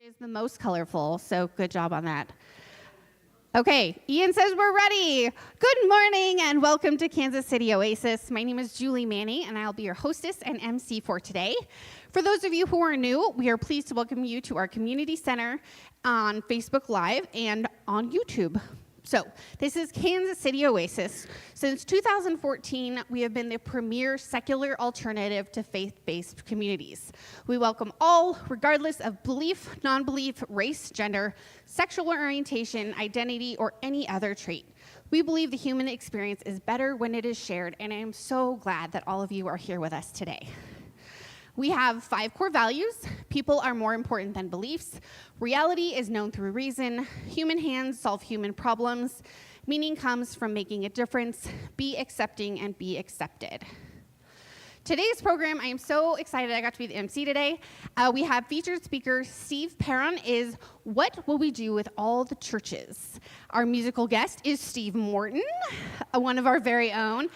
is the most colorful, so good job on that. Okay, Ian says we're ready. Good morning and welcome to Kansas City Oasis. My name is Julie Manny and I'll be your hostess and MC for today. For those of you who are new, we are pleased to welcome you to our community center on Facebook Live and on YouTube. So, this is Kansas City Oasis. Since 2014, we have been the premier secular alternative to faith-based communities. We welcome all, regardless of belief, non-belief, race, gender, sexual orientation, identity, or any other trait. We believe the human experience is better when it is shared, and I am so glad that all of you are here with us today. We have 5 core values. People are more important than beliefs. Reality is known through reason. Human hands solve human problems. Meaning comes from making a difference. Be accepting and be accepted. Today's program, I am so excited I got to be the MC today. We have featured speaker Steve Perron is What Will We Do with All the Churches? Our musical guest is Steve Morton, one of our very own.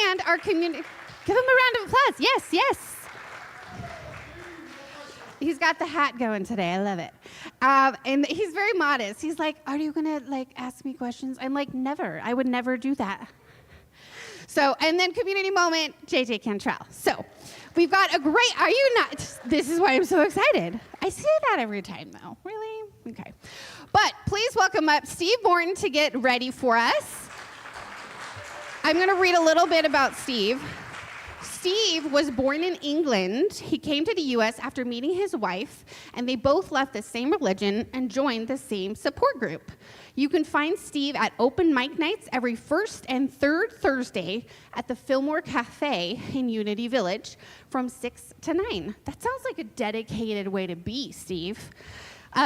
And our community, give him a round of applause. Yes, yes. He's got the hat going today. I love it. And he's very modest. He's like, are you going to ask me questions? I'm like, never. I would never do that. So, and then community moment, JJ Cantrell. So, we've got a great, are you not? This is why I'm so excited. I say that every time, though. Really? Okay. But please welcome up Steve Morton to get ready for us. I'm going to read a little bit about Steve. Steve was born in England. He came to the U.S. after meeting his wife, and they both left the same religion and joined the same support group. You can find Steve at open mic nights every first and third Thursday at the Fillmore Cafe in Unity Village from 6 to 9. That sounds like a dedicated way to be, Steve.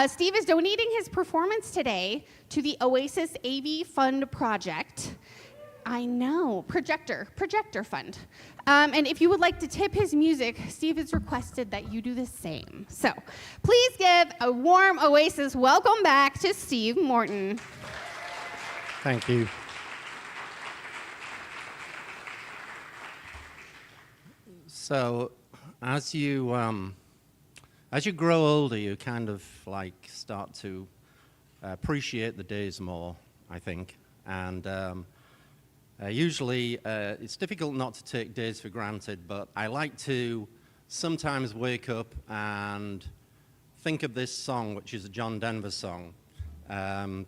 Steve is donating his performance today to the Oasis AV Fund Project. I know, Projector Fund. And if you would like to tip his music, Steve has requested that you do the same. So please give a warm Oasis welcome back to Steve Morton. Thank you. So as you grow older, you kind of start to appreciate the days more, I think. And usually, it's difficult not to take days for granted, but I like to sometimes wake up and think of this song, which is a John Denver song,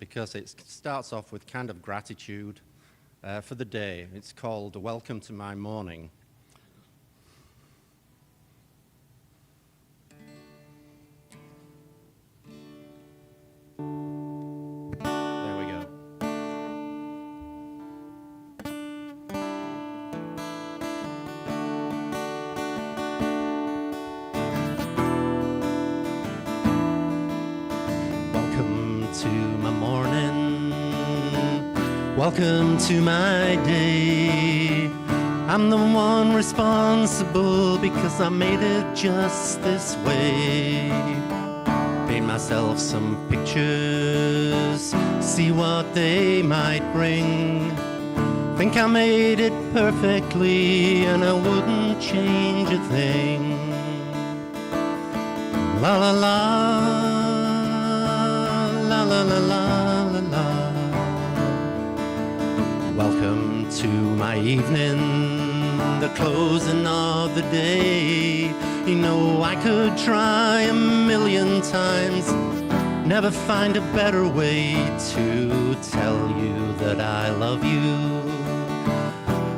because it starts off with kind of gratitude for the day. It's called Welcome to My Morning. Welcome to my day. I'm the one responsible because I made it just this way. Paint myself some pictures, see what they might bring. Think I made it perfectly and I wouldn't change a thing. La la la, la la la la la la. Welcome to my evening, the closing of the day. You know, I could try a million times, never find a better way to tell you that I love you.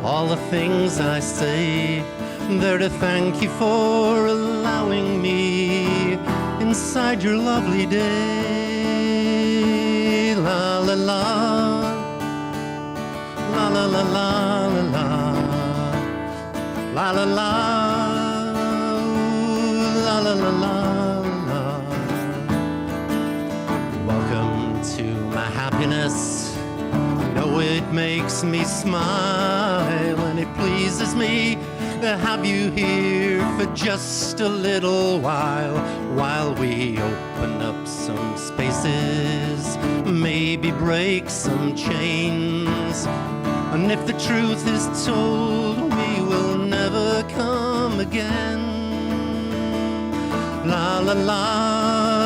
All the things I say, they're to thank you for allowing me inside your lovely day. La la la. La la la la la la la la la la la la. Welcome to my happiness. Know it makes me smile and it pleases me to have you here for just a little while we open up some spaces, maybe break some chains. And if the truth is told, we will never come again. La la la,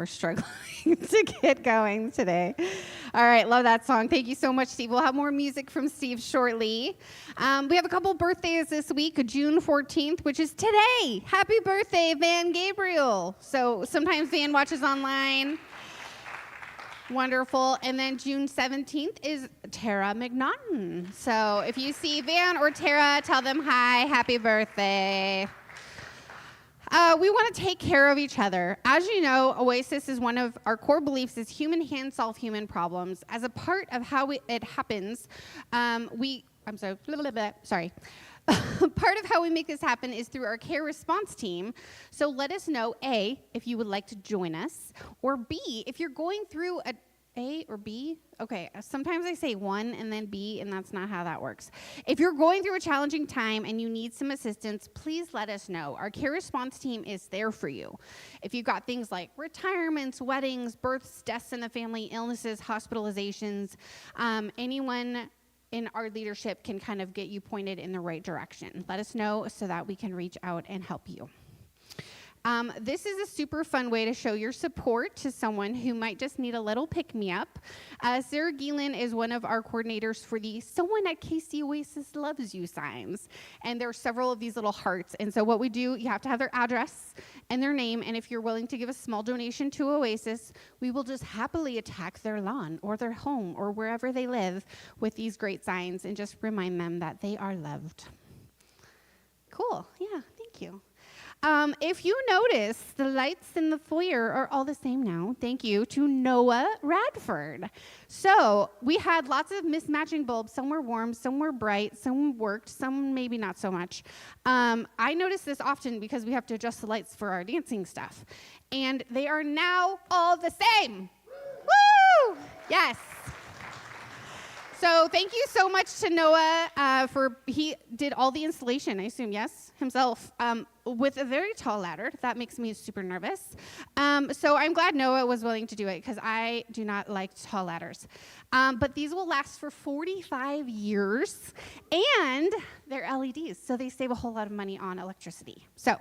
We're struggling to get going today. All right, love that song. Thank you so much, Steve. We'll have more music from Steve shortly. We have a couple birthdays this week, June 14th, which is today. Happy birthday, Van Gabriel. So sometimes Van watches online. Wonderful. And then June 17th is Tara McNaughton. So if you see Van or Tara, tell them hi, happy birthday. We want to take care of each other. As you know, Oasis is one of our core beliefs is human hands solve human problems. As a part of how it happens, Part of how we make this happen is through our care response team. So let us know, A, if you would like to join us, or B, if you're going through A or B? Okay, sometimes I say one and then B, and that's not how that works. If you're going through a challenging time and you need some assistance, please let us know. Our care response team is there for you. If you've got things like retirements, weddings, births, deaths in the family, illnesses, hospitalizations, anyone in our leadership can kind of get you pointed in the right direction. Let us know so that we can reach out and help you. This is a super fun way to show your support to someone who might just need a little pick-me-up. Sarah Geelan is one of our coordinators for the Someone at KC Oasis Loves You signs. And there are several of these little hearts. And so what we do, you have to have their address and their name. And if you're willing to give a small donation to Oasis, we will just happily attack their lawn or their home or wherever they live with these great signs and just remind them that they are loved. Cool. Yeah, thank you. If you notice, the lights in the foyer are all the same now. Thank you to Noah Radford. So we had lots of mismatching bulbs. Some were warm, some were bright, some worked, some maybe not so much. I notice this often because we have to adjust the lights for our dancing stuff. And they are now all the same. Woo! Yes. So thank you so much to Noah he did all the installation, I assume, yes, himself, with a very tall ladder. That makes me super nervous. So I'm glad Noah was willing to do it because I do not like tall ladders. But these will last for 45 years, and they're LEDs, so they save a whole lot of money on electricity. So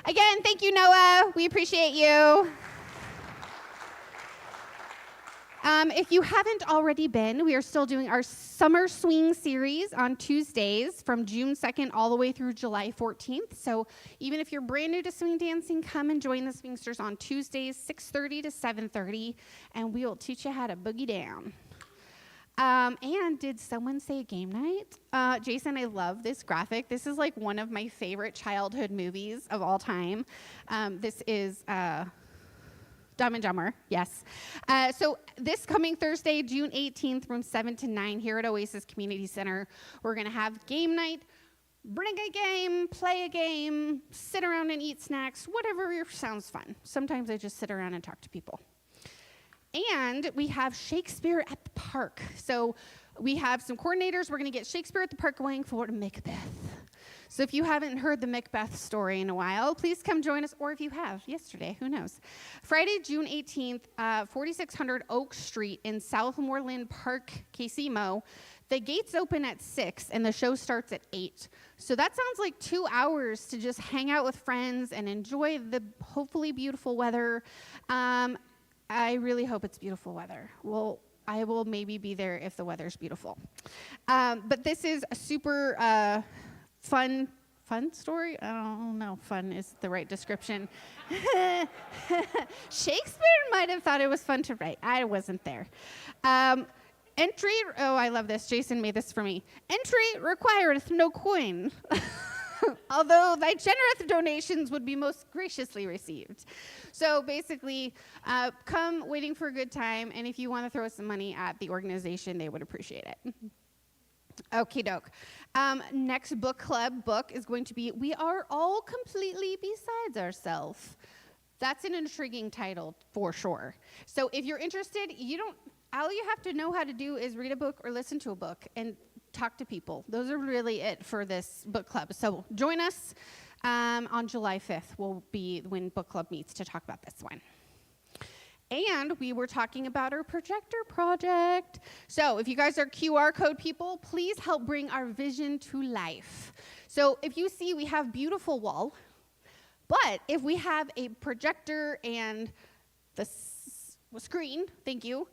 again, thank you, Noah. We appreciate you. If you haven't already been, we are still doing our Summer Swing series on Tuesdays from June 2nd all the way through July 14th. So even if you're brand new to swing dancing, come and join the Swingsters on Tuesdays, 6:30 to 7:30, and we will teach you how to boogie down. And did someone say game night? Jason, I love this graphic. This is like one of my favorite childhood movies of all time. This is... Dumb and Dumber, yes. So this coming Thursday, June 18th from 7 to 9 here at Oasis Community Center, we're going to have game night. Bring a game, play a game, sit around and eat snacks, whatever sounds fun. Sometimes I just sit around and talk to people. And we have Shakespeare at the Park. So we have some coordinators. We're going to get Shakespeare at the Park going for Macbeth. So if you haven't heard the Macbeth story in a while, please come join us. Or if you have, yesterday, who knows. Friday, June 18th, 4600 Oak Street in Southmoreland Park, KCMO. The gates open at 6 and the show starts at 8. So that sounds like 2 hours to just hang out with friends and enjoy the hopefully beautiful weather. I really hope it's beautiful weather. Well, I will maybe be there if the weather's beautiful. But this is a super fun story? I don't know. Fun is the right description. Shakespeare might have thought it was fun to write. I wasn't there. Entry, I love this. Jason made this for me. Entry requireth no coin, although thy generous donations would be most graciously received. So basically, come waiting for a good time, and if you want to throw some money at the organization, they would appreciate it. Okie doke. Next book club book is going to be We Are All Completely Besides Ourselves. That's an intriguing title for sure. So if you're interested, all you have to know how to do is read a book or listen to a book and talk to people. Those are really it for this book club. So join us on July 5th will be when book club meets to talk about this one. And we were talking about our projector project. So if you guys are QR code people, please help bring our vision to life. So if you see, we have beautiful wall, but if we have a projector and screen, thank you,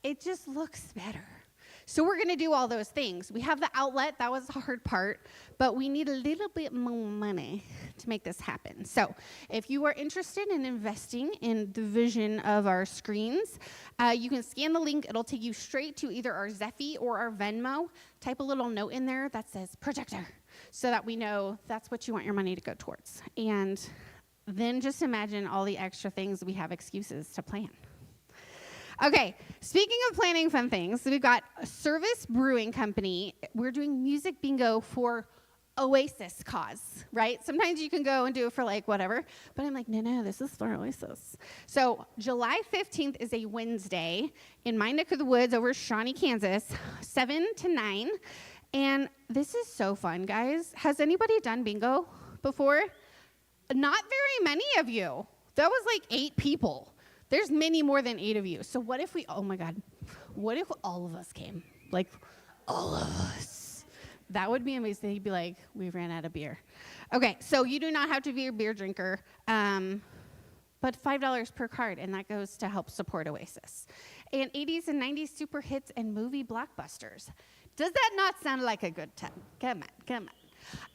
it just looks better. So we're going to do all those things. We have the outlet. That was the hard part. But we need a little bit more money to make this happen. So if you are interested in investing in the vision of our screens, you can scan the link. It'll take you straight to either our Zephy or our Venmo. Type a little note in there that says projector so that we know that's what you want your money to go towards. And then just imagine all the extra things we have excuses to plan. Okay, speaking of planning fun things, we've got a Service Brewing Company. We're doing music bingo for Oasis cause, right? Sometimes you can go and do it for like whatever, but I'm like, no, this is for Oasis. So July 15th is a Wednesday in my neck of the woods over Shawnee, Kansas, 7 to 9. And this is so fun, guys. Has anybody done bingo before? Not very many of you. That was like 8 people. There's many more than 8 of you. So what if oh my God, what if all of us came? Like, all of us. That would be amazing. He'd be like, we ran out of beer. Okay, so you do not have to be a beer drinker, but $5 per card, and that goes to help support Oasis. And 80s and 90s super hits and movie blockbusters. Does that not sound like a good time? Come on.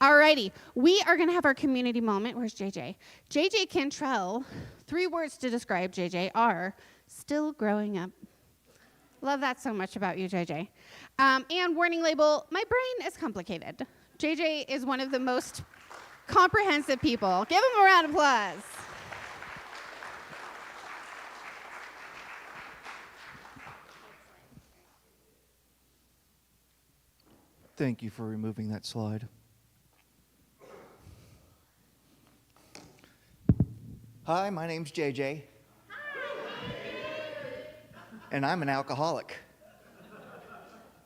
Alrighty, we are going to have our community moment. Where's JJ? JJ Cantrell, 3 words to describe JJ are still growing up. Love that so much about you, JJ. And warning label, my brain is complicated. JJ is one of the most comprehensive people. Give him a round of applause. Thank you for removing that slide. Hi, my name's JJ. And I'm an alcoholic.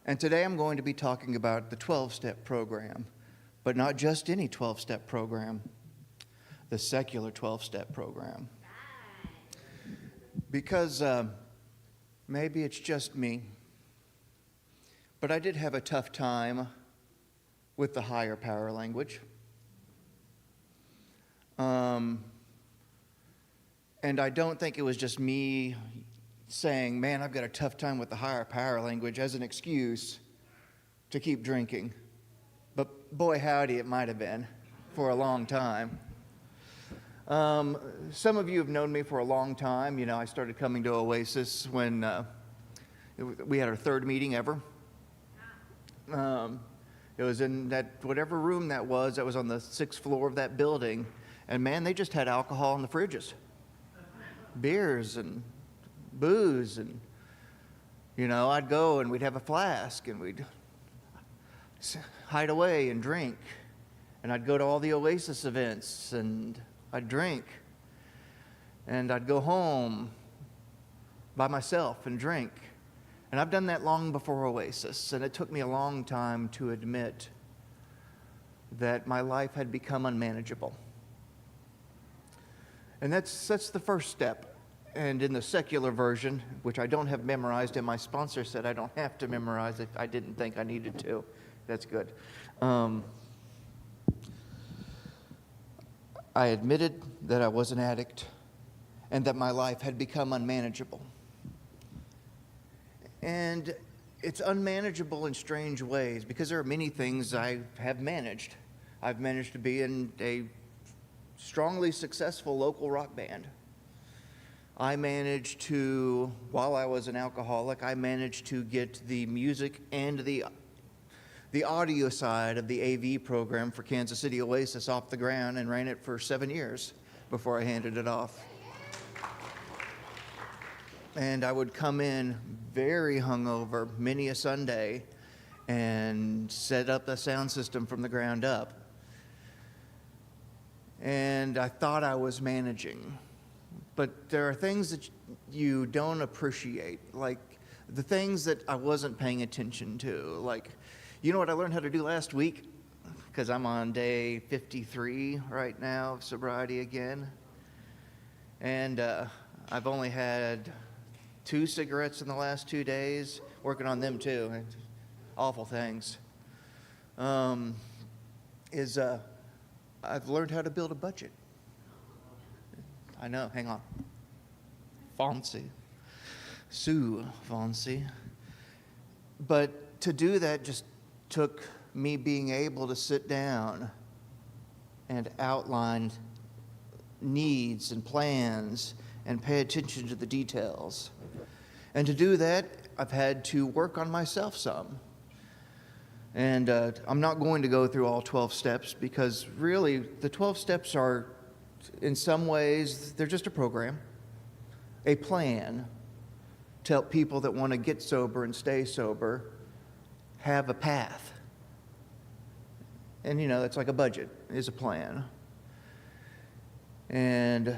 And today I'm going to be talking about the 12-step program, but not just any 12-step program, the secular 12-step program. Because maybe it's just me, but I did have a tough time with the higher power language. And I don't think it was just me saying, man, I've got a tough time with the higher power language as an excuse to keep drinking. But boy, howdy, it might have been for a long time. Some of you have known me for a long time. You know, I started coming to Oasis when we had our 3rd meeting ever. It was in that whatever room that was on the 6th floor of that building. And man, they just had alcohol in the fridges. Beers and booze, and you know, I'd go and we'd have a flask and we'd hide away and drink, and I'd go to all the Oasis events and I'd drink, and I'd go home by myself and drink. And I've done that long before Oasis, and it took me a long time to admit that my life had become unmanageable. And that's the first step. And in the secular version, which I don't have memorized, and my sponsor said I don't have to memorize it, I didn't think I needed to. That's good. I admitted that I was an addict and that my life had become unmanageable. And it's unmanageable in strange ways because there are many things I have managed. I've managed to be in a strongly successful local rock band. I managed to, while I was an alcoholic, I managed to get the music and the audio side of the AV program for Kansas City Oasis off the ground and ran it for 7 years before I handed it off. And I would come in very hungover many a Sunday and set up a sound system from the ground up. And I thought I was managing. But there are things that you don't appreciate, like the things that I wasn't paying attention to. Like, you know what I learned how to do last week? Because I'm on day 53 right now of sobriety again. And I've only had 2 cigarettes in the last 2 days, working on them too. Awful things. I've learned how to build a budget. I know, hang on. Sue Fonsi. But to do that just took me being able to sit down and outline needs and plans and pay attention to the details. And to do that, I've had to work on myself some. And I'm not going to go through all 12 steps because really the 12 steps are, in some ways, they're just a program, a plan to help people that want to get sober and stay sober have a path. And it's like a budget is a plan. And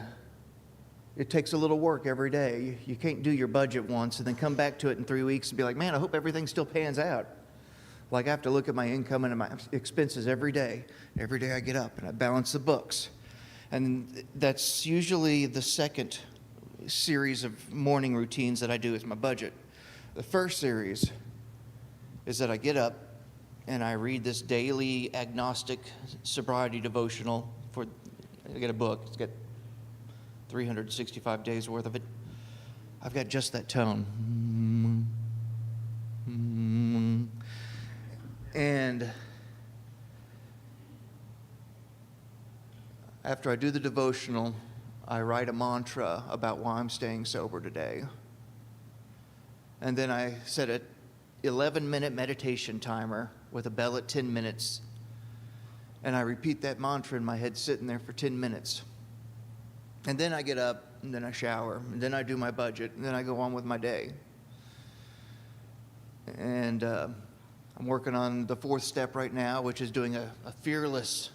it takes a little work every day. You can't do your budget once and then come back to it in 3 weeks and be like, man, I hope everything still pans out. Like I have to look at my income and my expenses every day. Every day I get up and I balance the books. And that's usually the second series of morning routines that I do is my budget. The first series is that I get up and I read this daily agnostic sobriety devotional I get a book. It's got 365 days worth of it. I've got just that tone. And after I do the devotional, I write a mantra about why I'm staying sober today. And then I set a 11-minute meditation timer with a bell at 10 minutes. And I repeat that mantra in my head sitting there for 10 minutes. And then I get up, and then I shower, and then I do my budget, and then I go on with my day. And I'm working on the fourth step right now, which is doing a fearless,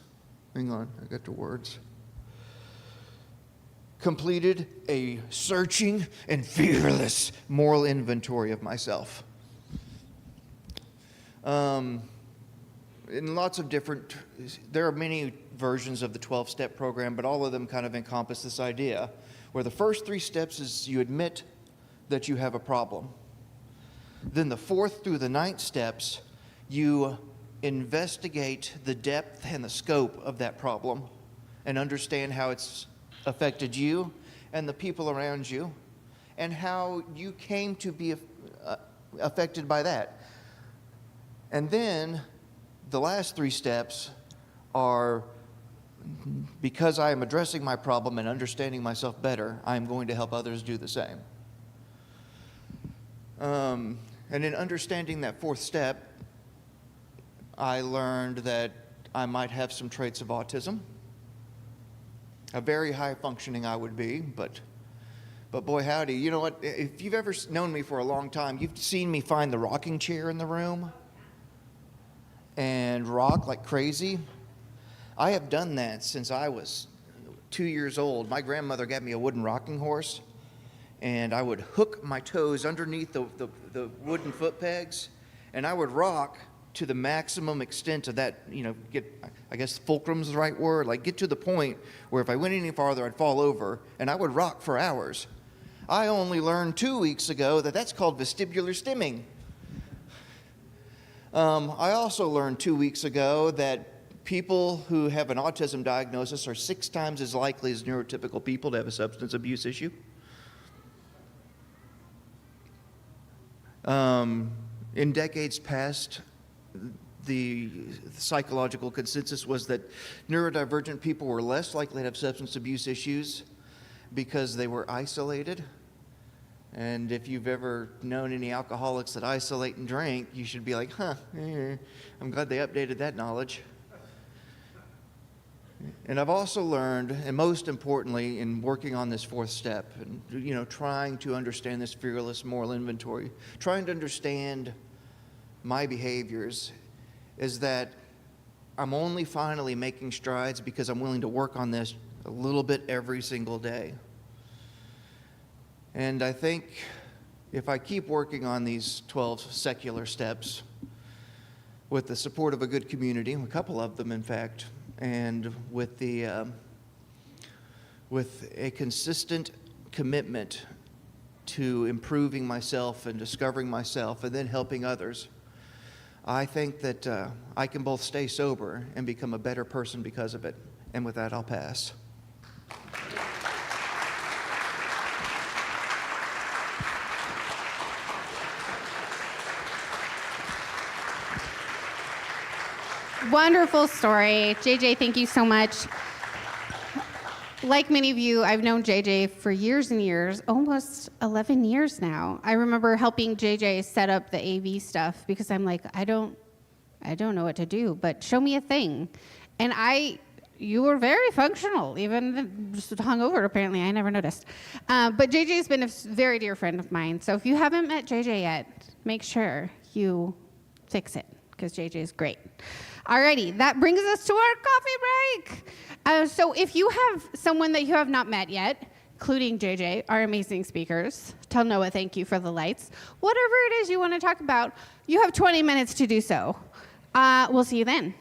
hang on, I got the words. Completed a searching and fearless moral inventory of myself. In lots of different, there are many versions of the 12-step program, but all of them kind of encompass this idea, where the first 3 steps is you admit that you have a problem. Then the 4th through the 9th steps, you investigate the depth and the scope of that problem and understand how it's affected you and the people around you and how you came to be affected by that. And then the last 3 steps are, because I am addressing my problem and understanding myself better, I am going to help others do the same. And in understanding that 4th step, I learned that I might have some traits of autism. A very high functioning I would be, but boy howdy, you know what? If you've ever known me for a long time, you've seen me find the rocking chair in the room and rock like crazy. I have done that since I was 2 years old. My grandmother got me a wooden rocking horse, and I would hook my toes underneath the wooden foot pegs, and I would rock to the maximum extent of that, get, I guess fulcrum's the right word, like get to the point where if I went any farther, I'd fall over, and I would rock for hours. I only learned 2 weeks ago that that's called vestibular stimming. I also learned 2 weeks ago that people who have an autism diagnosis are 6 times as likely as neurotypical people to have a substance abuse issue. In decades past, the psychological consensus was that neurodivergent people were less likely to have substance abuse issues because they were isolated. And if you've ever known any alcoholics that isolate and drink, you should be like, I'm glad they updated that knowledge. And I've also learned, and most importantly, in working on this 4th step, and trying to understand this fearless moral inventory, trying to understand my behaviors, is that I'm only finally making strides because I'm willing to work on this a little bit every single day. And I think if I keep working on these 12 secular steps with the support of a good community, a couple of them in fact, and with a consistent commitment to improving myself and discovering myself and then helping others, I think that I can both stay sober and become a better person because of it. And with that, I'll pass. Wonderful story. JJ, thank you so much. Like many of you, I've known JJ for years and years, almost 11 years now. I remember helping JJ set up the AV stuff because I'm like, I don't know what to do, but show me a thing. And you were very functional, even just hungover, apparently. I never noticed. But JJ's been a very dear friend of mine. So if you haven't met JJ yet, make sure you fix it, because JJ is great. Alrighty, that brings us to our coffee break. So if you have someone that you have not met yet, including JJ, our amazing speakers, tell Noah thank you for the lights, whatever it is you want to talk about, you have 20 minutes to do so. We'll see you then.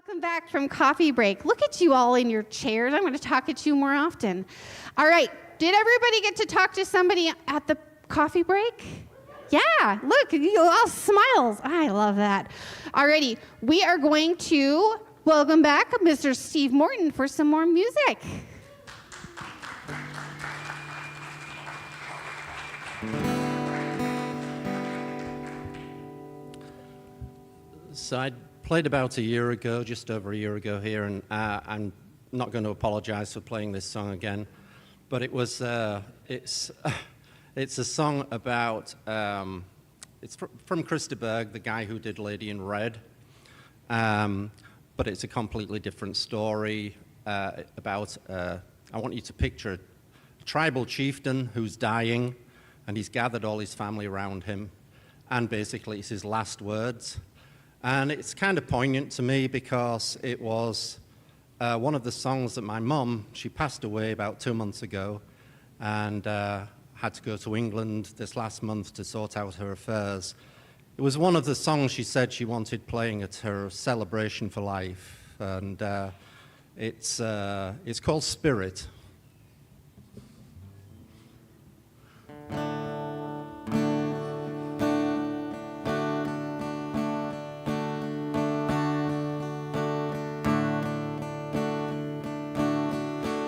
Welcome back from coffee break. Look at you all in your chairs. I'm going to talk at you more often. All right. Did everybody get to talk to somebody at the coffee break? Yeah. Look, you all smiles. I love that. All righty. We are going to welcome back Mr. Steve Morton for some more music. So I played about a year ago, just over a year ago here, and I'm not going to apologize for playing this song again, but it's a song about, it's from Christa Berg, the guy who did Lady in Red, but it's a completely different story about, I want you to picture a tribal chieftain who's dying, and he's gathered all his family around him, and basically it's his last words. And it's kind of poignant to me because it was one of the songs that my mum, she passed away about 2 months ago, and had to go to England this last month to sort out her affairs. It was one of the songs she said she wanted playing at her celebration for life, and it's called Spirit.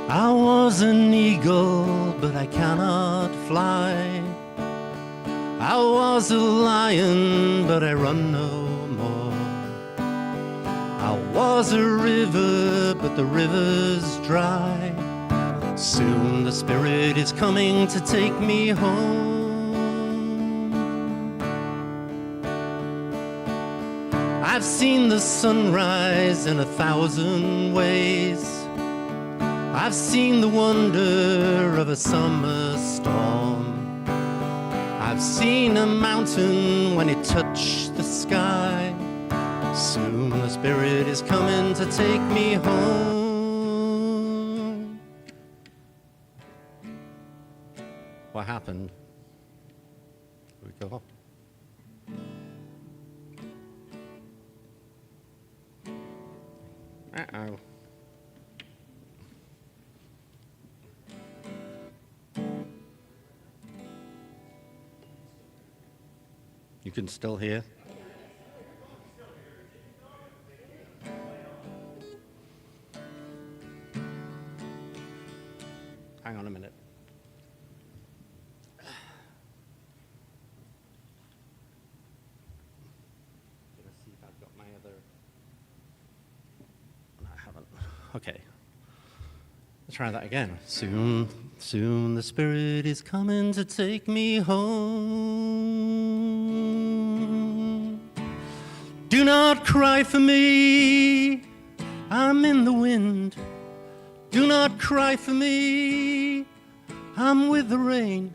I was an eagle, but I cannot fly. I was a lion, but I run no more. I was a river, but the river's dry. Soon the Spirit is coming to take me home. I've seen the sunrise in 1,000 ways. I've seen the wonder of a summer storm. I've seen a mountain when it touched the sky. Soon the Spirit is coming to take me home. What happened? Here we go. Uh-oh. You can still hear? Hang on a minute. Let's see if I've got my other... No, I haven't. Okay. Let's try that again. Soon, soon the Spirit is coming to take me home. Do not cry for me, I'm in the wind. Do not cry for me, I'm with the rain.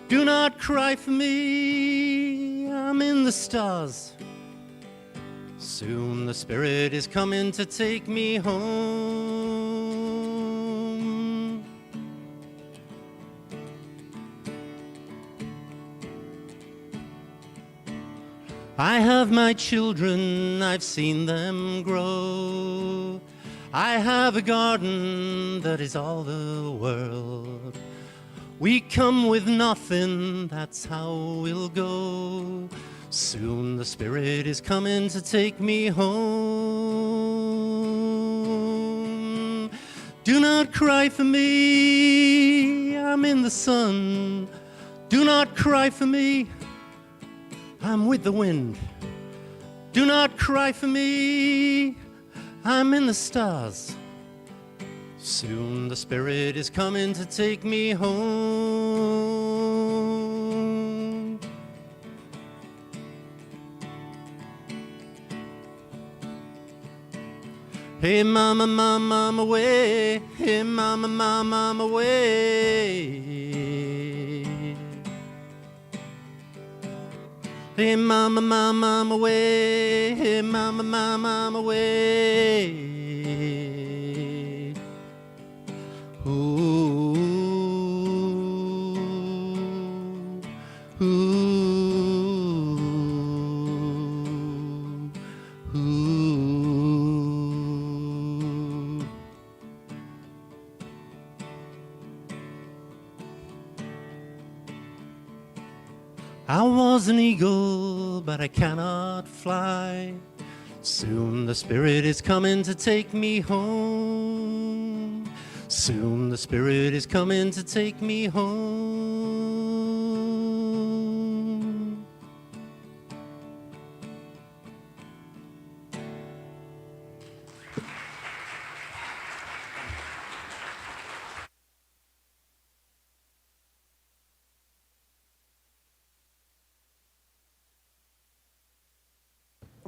Do not cry for me, I'm in the stars. Soon the Spirit is coming to take me home. I have my children, I've seen them grow. I have a garden that is all the world. We come with nothing, that's how we'll go. Soon the Spirit is coming to take me home. Do not cry for me, I'm in the sun. Do not cry for me, I'm with the wind. Do not cry for me, I'm in the stars. Soon the Spirit is coming to take me home. Hey mama, mama, mama, way. Hey mama, mama, mama, way. Hey mama, mama, mama, way. Hey mama, mama, mama, way. Ooh, ooh, ooh. I was an eagle, but I cannot fly. Soon the Spirit is coming to take me home. Soon the Spirit is coming to take me home.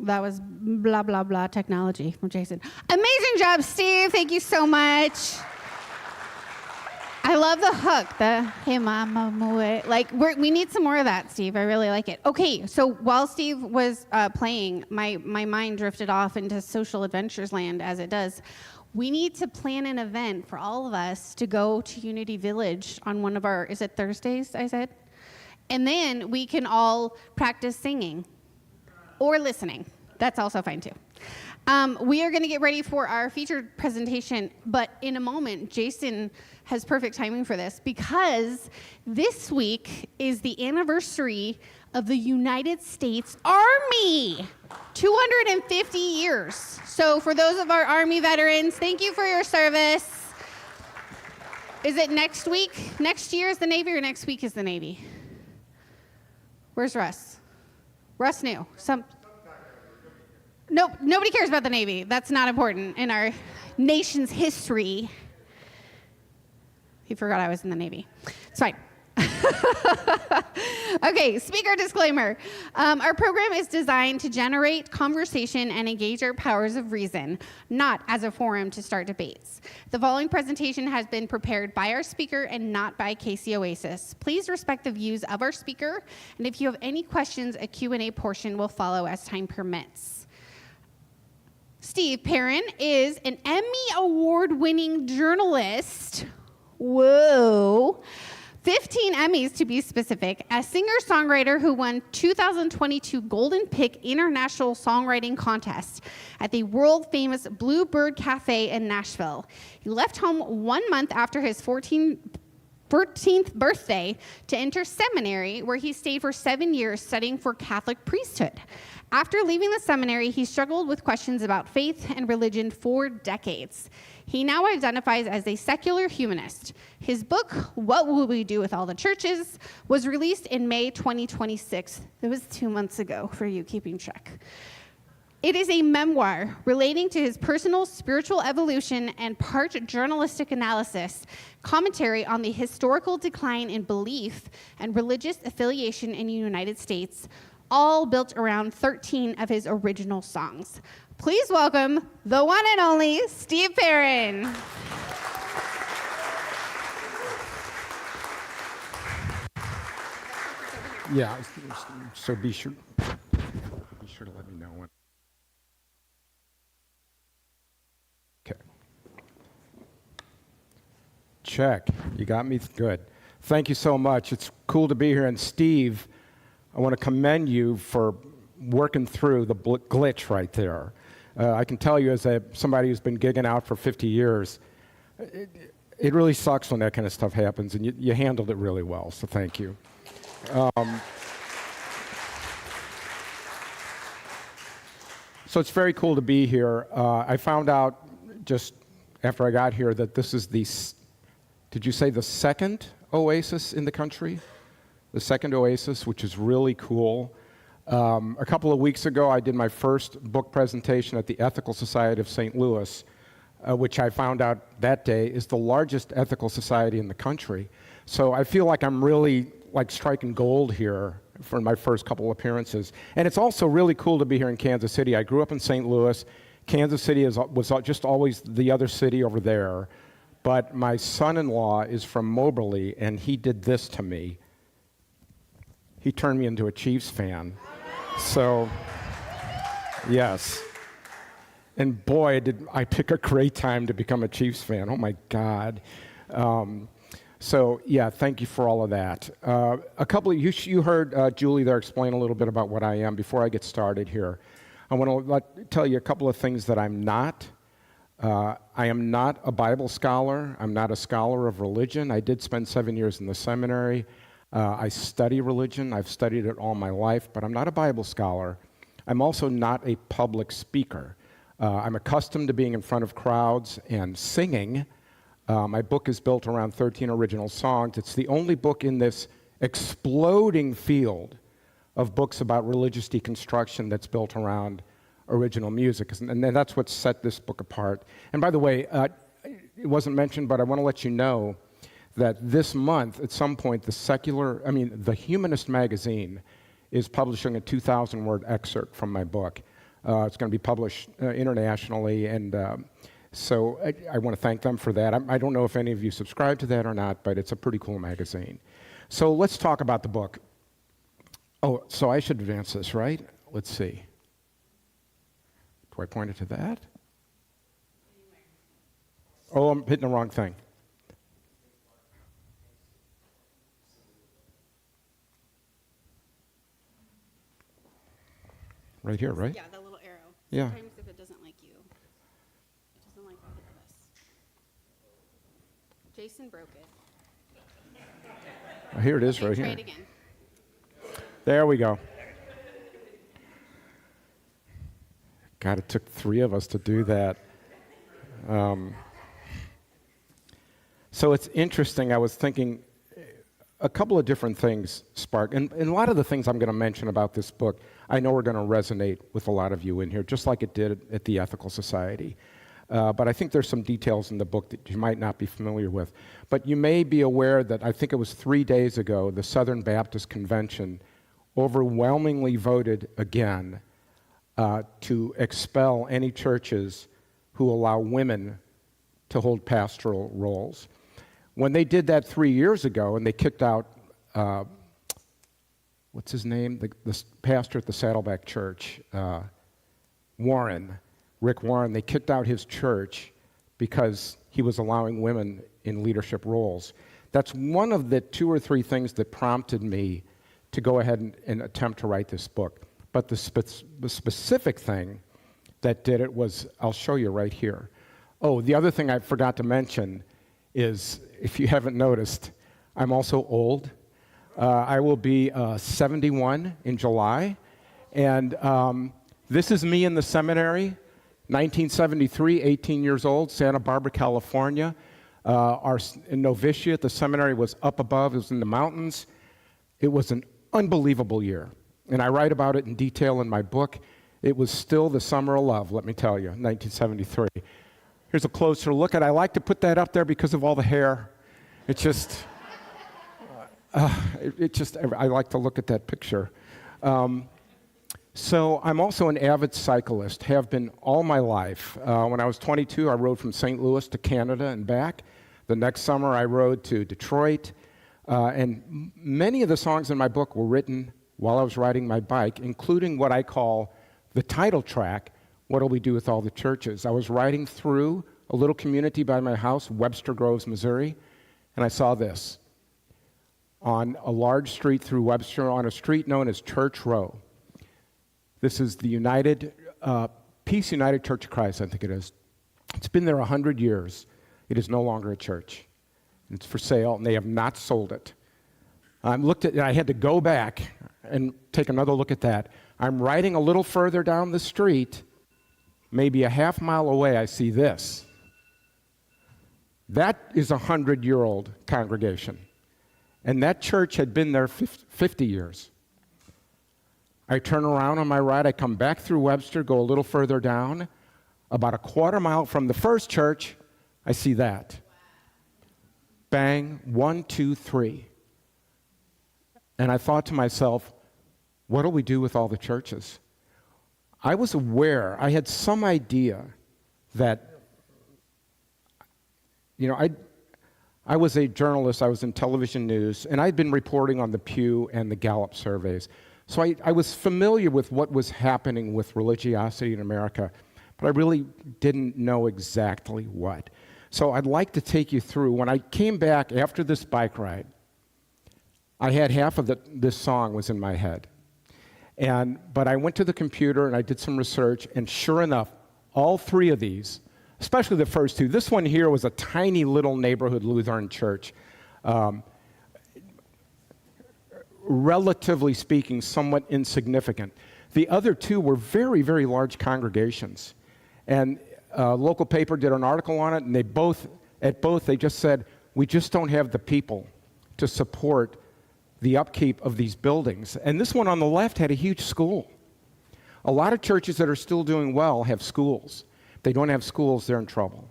That was blah, blah, blah technology from Jason. Amazing job, Steve. Thank you so much. I love the hook, the hey mama moe. Like we need some more of that, Steve. I really like it. Okay, so while Steve was playing, my mind drifted off into social adventures land as it does. We need to plan an event for all of us to go to Unity Village on one of our, is it Thursdays, I said? And then we can all practice singing or listening. That's also fine too. We are going to get ready for our featured presentation, but in a moment, Jason has perfect timing for this because this week is the anniversary of the United States Army. 250 years. So for those of our Army veterans, thank you for your service. Is it next week? Next year is the Navy or next week is the Navy? Where's Russ? Russ knew. Nope, nobody cares about the Navy. That's not important in our nation's history. He forgot I was in the Navy. It's fine. Okay, speaker disclaimer. Our program is designed to generate conversation and engage our powers of reason, not as a forum to start debates. The following presentation has been prepared by our speaker and not by KC Oasis. Please respect the views of our speaker, and if you have any questions, a Q&A portion will follow as time permits. Steve Perron is an Emmy Award-winning journalist. Whoa. 15 Emmys to be specific, a singer-songwriter who won 2022 Golden Pick International Songwriting Contest at the world-famous Bluebird Cafe in Nashville. He left home 1 month after his 14th birthday to enter seminary, where he stayed for 7 years studying for Catholic priesthood. After leaving the seminary, he struggled with questions about faith and religion for decades. He now identifies as a secular humanist. His book, What Will We Do with All the Churches, was released in May 2026. That was 2 months ago for you keeping track. It is a memoir relating to his personal spiritual evolution and part journalistic analysis, commentary on the historical decline in belief and religious affiliation in the United States, all built around 13 of his original songs. Please welcome the one and only Steve Perron. Yeah, so be sure to let me know when. Okay. Check. You got me? Good. Thank you so much. It's cool to be here. And Steve, I want to commend you for working through the glitch right there. I can tell you as somebody who's been gigging out for 50 years, it really sucks when that kind of stuff happens, and you handled it really well, so thank you. So it's very cool to be here. I found out just after I got here that this is did you say the second oasis in the country? The second oasis, which is really cool. A couple of weeks ago, I did my first book presentation at the Ethical Society of St. Louis, which I found out that day is the largest ethical society in the country. So I feel like I'm really like striking gold here for my first couple appearances. And it's also really cool to be here in Kansas City. I grew up in St. Louis. Kansas City was just always the other city over there. But my son-in-law is from Moberly, and he did this to me. He turned me into a Chiefs fan. So, yes. And boy, did I pick a great time to become a Chiefs fan. Oh, my God. So, yeah, thank you for all of that. A couple of you heard Julie there explain a little bit about what I am. Before I get started here, I want to tell you a couple of things that I'm not. I am not a Bible scholar. I'm not a scholar of religion. I did spend 7 years in the seminary. I study religion. I've studied it all my life, but I'm not a Bible scholar. I'm also not a public speaker. I'm accustomed to being in front of crowds and singing. My book is built around 13 original songs. It's the only book in this exploding field of books about religious deconstruction that's built around original music. And that's what set this book apart. And by the way, it wasn't mentioned, but I want to let you know that this month, at some point, the Humanist magazine is publishing a 2,000-word excerpt from my book. It's going to be published internationally, and so I want to thank them for that. I don't know if any of you subscribe to that or not, but it's a pretty cool magazine. So let's talk about the book. Oh, so I should advance this, right? Let's see. Do I point it to that? Oh, I'm hitting the wrong thing. Right here, right? Yeah, the little arrow. Yeah. Sometimes if it doesn't like you, it doesn't like all of us. Jason broke it. Oh, here it is, Okay, right try here. it again. There we go. God, it took 3 of us to do that. So it's interesting. I was thinking a couple of different things spark, and a lot of the things I'm going to mention about this book, I know are going to resonate with a lot of you in here, just like it did at the Ethical Society. But I think there's some details in the book that you might not be familiar with. But you may be aware that I think it was 3 days ago, the Southern Baptist Convention overwhelmingly voted again to expel any churches who allow women to hold pastoral roles. When they did that 3 years ago, and they kicked out, what's his name? The pastor at the Saddleback Church, Rick Warren, they kicked out his church because he was allowing women in leadership roles. That's one of the 2 or 3 things that prompted me to go ahead and attempt to write this book. But the specific thing that did it was, I'll show you right here. Oh, the other thing I forgot to mention is, if you haven't noticed, I'm also old. I will be 71 in July. And this is me in the seminary, 1973, 18 years old, Santa Barbara, California. Our novitiate, the seminary was up above, it was in the mountains. It was an unbelievable year. And I write about it in detail in my book. It was still the summer of love, let me tell you, 1973. Here's a closer look at it. I like to put that up there because of all the hair. I like to look at that picture. So I'm also an avid cyclist, have been all my life. When I was 22, I rode from St. Louis to Canada and back. The next summer, I rode to Detroit. And many of the songs in my book were written while I was riding my bike, including what I call the title track, What'll We Do With All the Churches? I was riding through a little community by my house, Webster Groves, Missouri, and I saw this. On a large street through Webster, on a street known as Church Row. This is the Peace United Church of Christ, I think it is. It's been there 100 years. It is no longer a church. It's for sale, and they have not sold it. I had to go back and take another look at that. I'm riding a little further down the street, maybe a half mile away, I see this. That is a 100-year-old congregation. And that church had been there 50 years. I turn around on my ride, I come back through Webster, go a little further down. About a quarter mile from the first church, I see that. Bang, 1, 2, 3. And I thought to myself, what do we do with all the churches? I was aware, I had some idea that, I was a journalist, I was in television news, and I'd been reporting on the Pew and the Gallup surveys. So I was familiar with what was happening with religiosity in America, but I really didn't know exactly what. So I'd like to take you through. When I came back after this bike ride, I had half of this song was in my head. But I went to the computer and I did some research, and sure enough, all 3 of these, especially the first 2, this one here was a tiny little neighborhood Lutheran church. relatively speaking, somewhat insignificant. The other two were very, very large congregations. And a local paper did an article on it, and they just said, we just don't have the people to support the upkeep of these buildings. And this one on the left had a huge school. A lot of churches that are still doing well have schools. If they don't have schools, they're in trouble.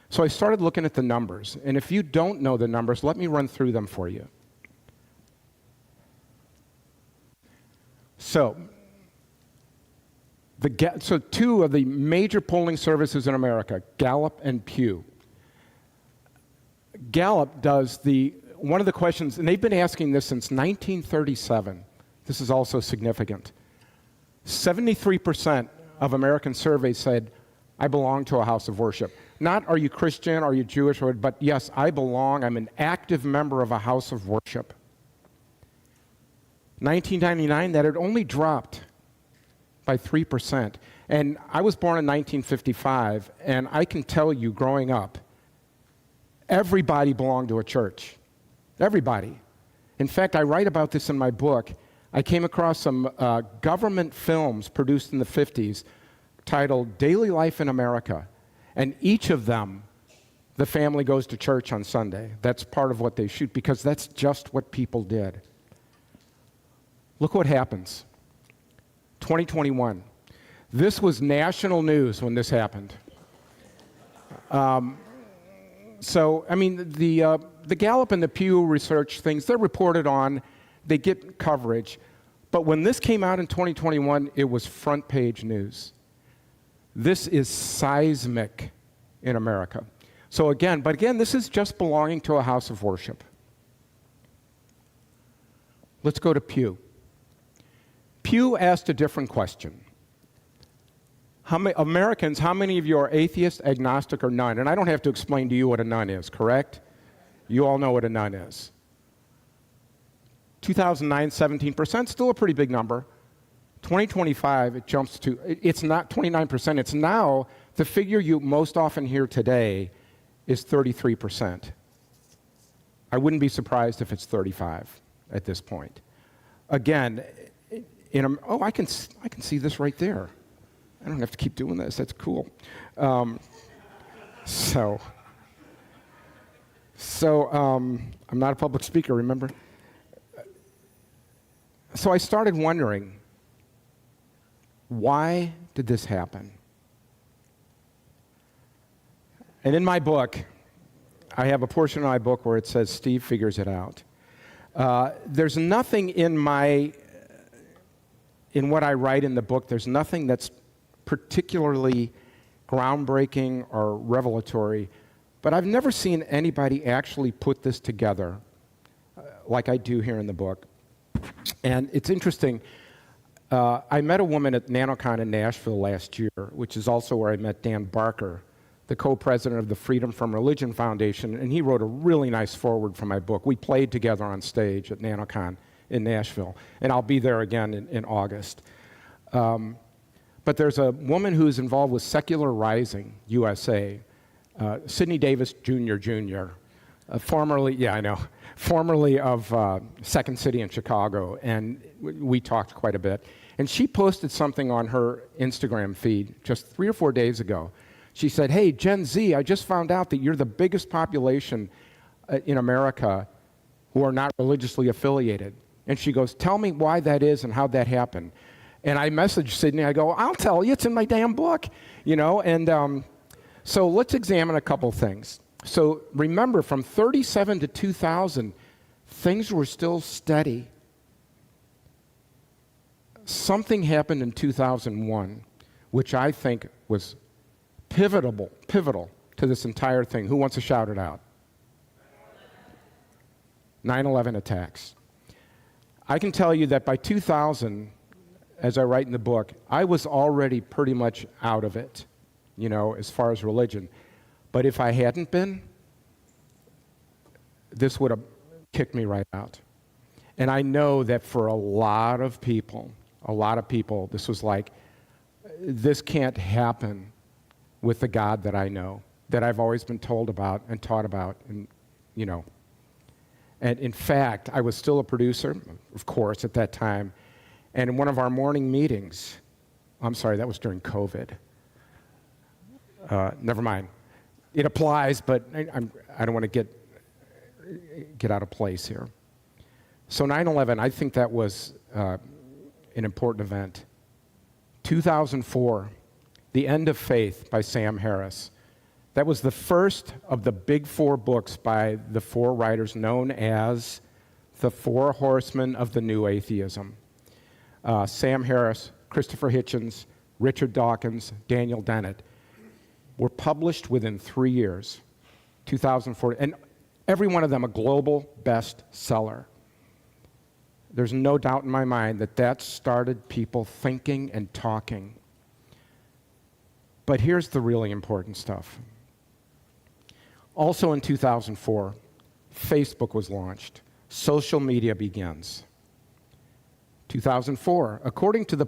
So I started looking at the numbers. And if you don't know the numbers, let me run through them for you. So two of the major polling services in America, Gallup and Pew. Gallup does one of the questions, and they've been asking this since 1937. This is also significant. 73% of American surveys said, I belong to a house of worship. Not, are you Christian, are you Jewish, but yes, I belong, I'm an active member of a house of worship. 1999, that had only dropped by 3%. And I was born in 1955, and I can tell you, growing up, everybody belonged to a church. Everybody. In fact, I write about this in my book. I came across some government films produced in the 50s titled Daily Life in America. And each of them, the family goes to church on Sunday. That's part of what they shoot, because that's just what people did. Look what happens. 2021. This was national news when this happened. The Gallup and the Pew Research things, they're reported on, they get coverage. But when this came out in 2021, it was front page news. This is seismic in America. But again, this is just belonging to a house of worship. Let's go to Pew. Pew asked a different question. How many of you are atheist, agnostic, or none? And I don't have to explain to you what a none is, correct? You all know what a none is. 2009, 17%, still a pretty big number. 2025, it jumps to, it's not 29%, it's now, the figure you most often hear today is 33%. I wouldn't be surprised if it's 35 at this point. Again, I can see this right there. I don't have to keep doing this. That's cool. I'm not a public speaker, remember? So I started wondering, why did this happen? And in my book, I have a portion of my book where it says, Steve figures it out. There's nothing in what I write in the book, there's nothing that's particularly groundbreaking or revelatory, but I've never seen anybody actually put this together like I do here in the book. And it's interesting, I met a woman at NanoCon in Nashville last year, which is also where I met Dan Barker, the co-president of the Freedom from Religion Foundation, and he wrote a really nice foreword for my book. We played together on stage at NanoCon in Nashville, and I'll be there again in August. But there's a woman who's involved with Secular Rising USA, Sidney Davis Jr., formerly of Second City in Chicago, and we talked quite a bit. And she posted something on her Instagram feed just 3 or 4 days ago. She said, hey, Gen Z, I just found out that you're the biggest population in America who are not religiously affiliated. And she goes, tell me why that is and how that happened. And I messaged Sydney, I go, I'll tell you, it's in my damn book, and so let's examine a couple things. So remember, from 37 to 2000, things were still steady. Something happened in 2001, which I think was pivotal to this entire thing. Who wants to shout it out? 9/11 attacks. I can tell you that by 2000, as I write in the book, I was already pretty much out of it, as far as religion. But if I hadn't been, this would have kicked me right out. And I know that for a lot of people, this was like, this can't happen with the God that I know, that I've always been told about and taught about, and And in fact, I was still a producer, of course, at that time. And in one of our morning meetings, I'm sorry, that was during COVID. Never mind. It applies, but I don't want to get out of place here. So 9/11, I think that was an important event. 2004, The End of Faith by Sam Harris. That was the first of the big four books by the four writers known as the Four Horsemen of the New Atheism. Sam Harris, Christopher Hitchens, Richard Dawkins, Daniel Dennett were published within 3 years, 2004, and every one of them a global bestseller. There's no doubt in my mind that started people thinking and talking. But here's the really important stuff. Also in 2004, Facebook was launched. Social media begins. 2004, according to the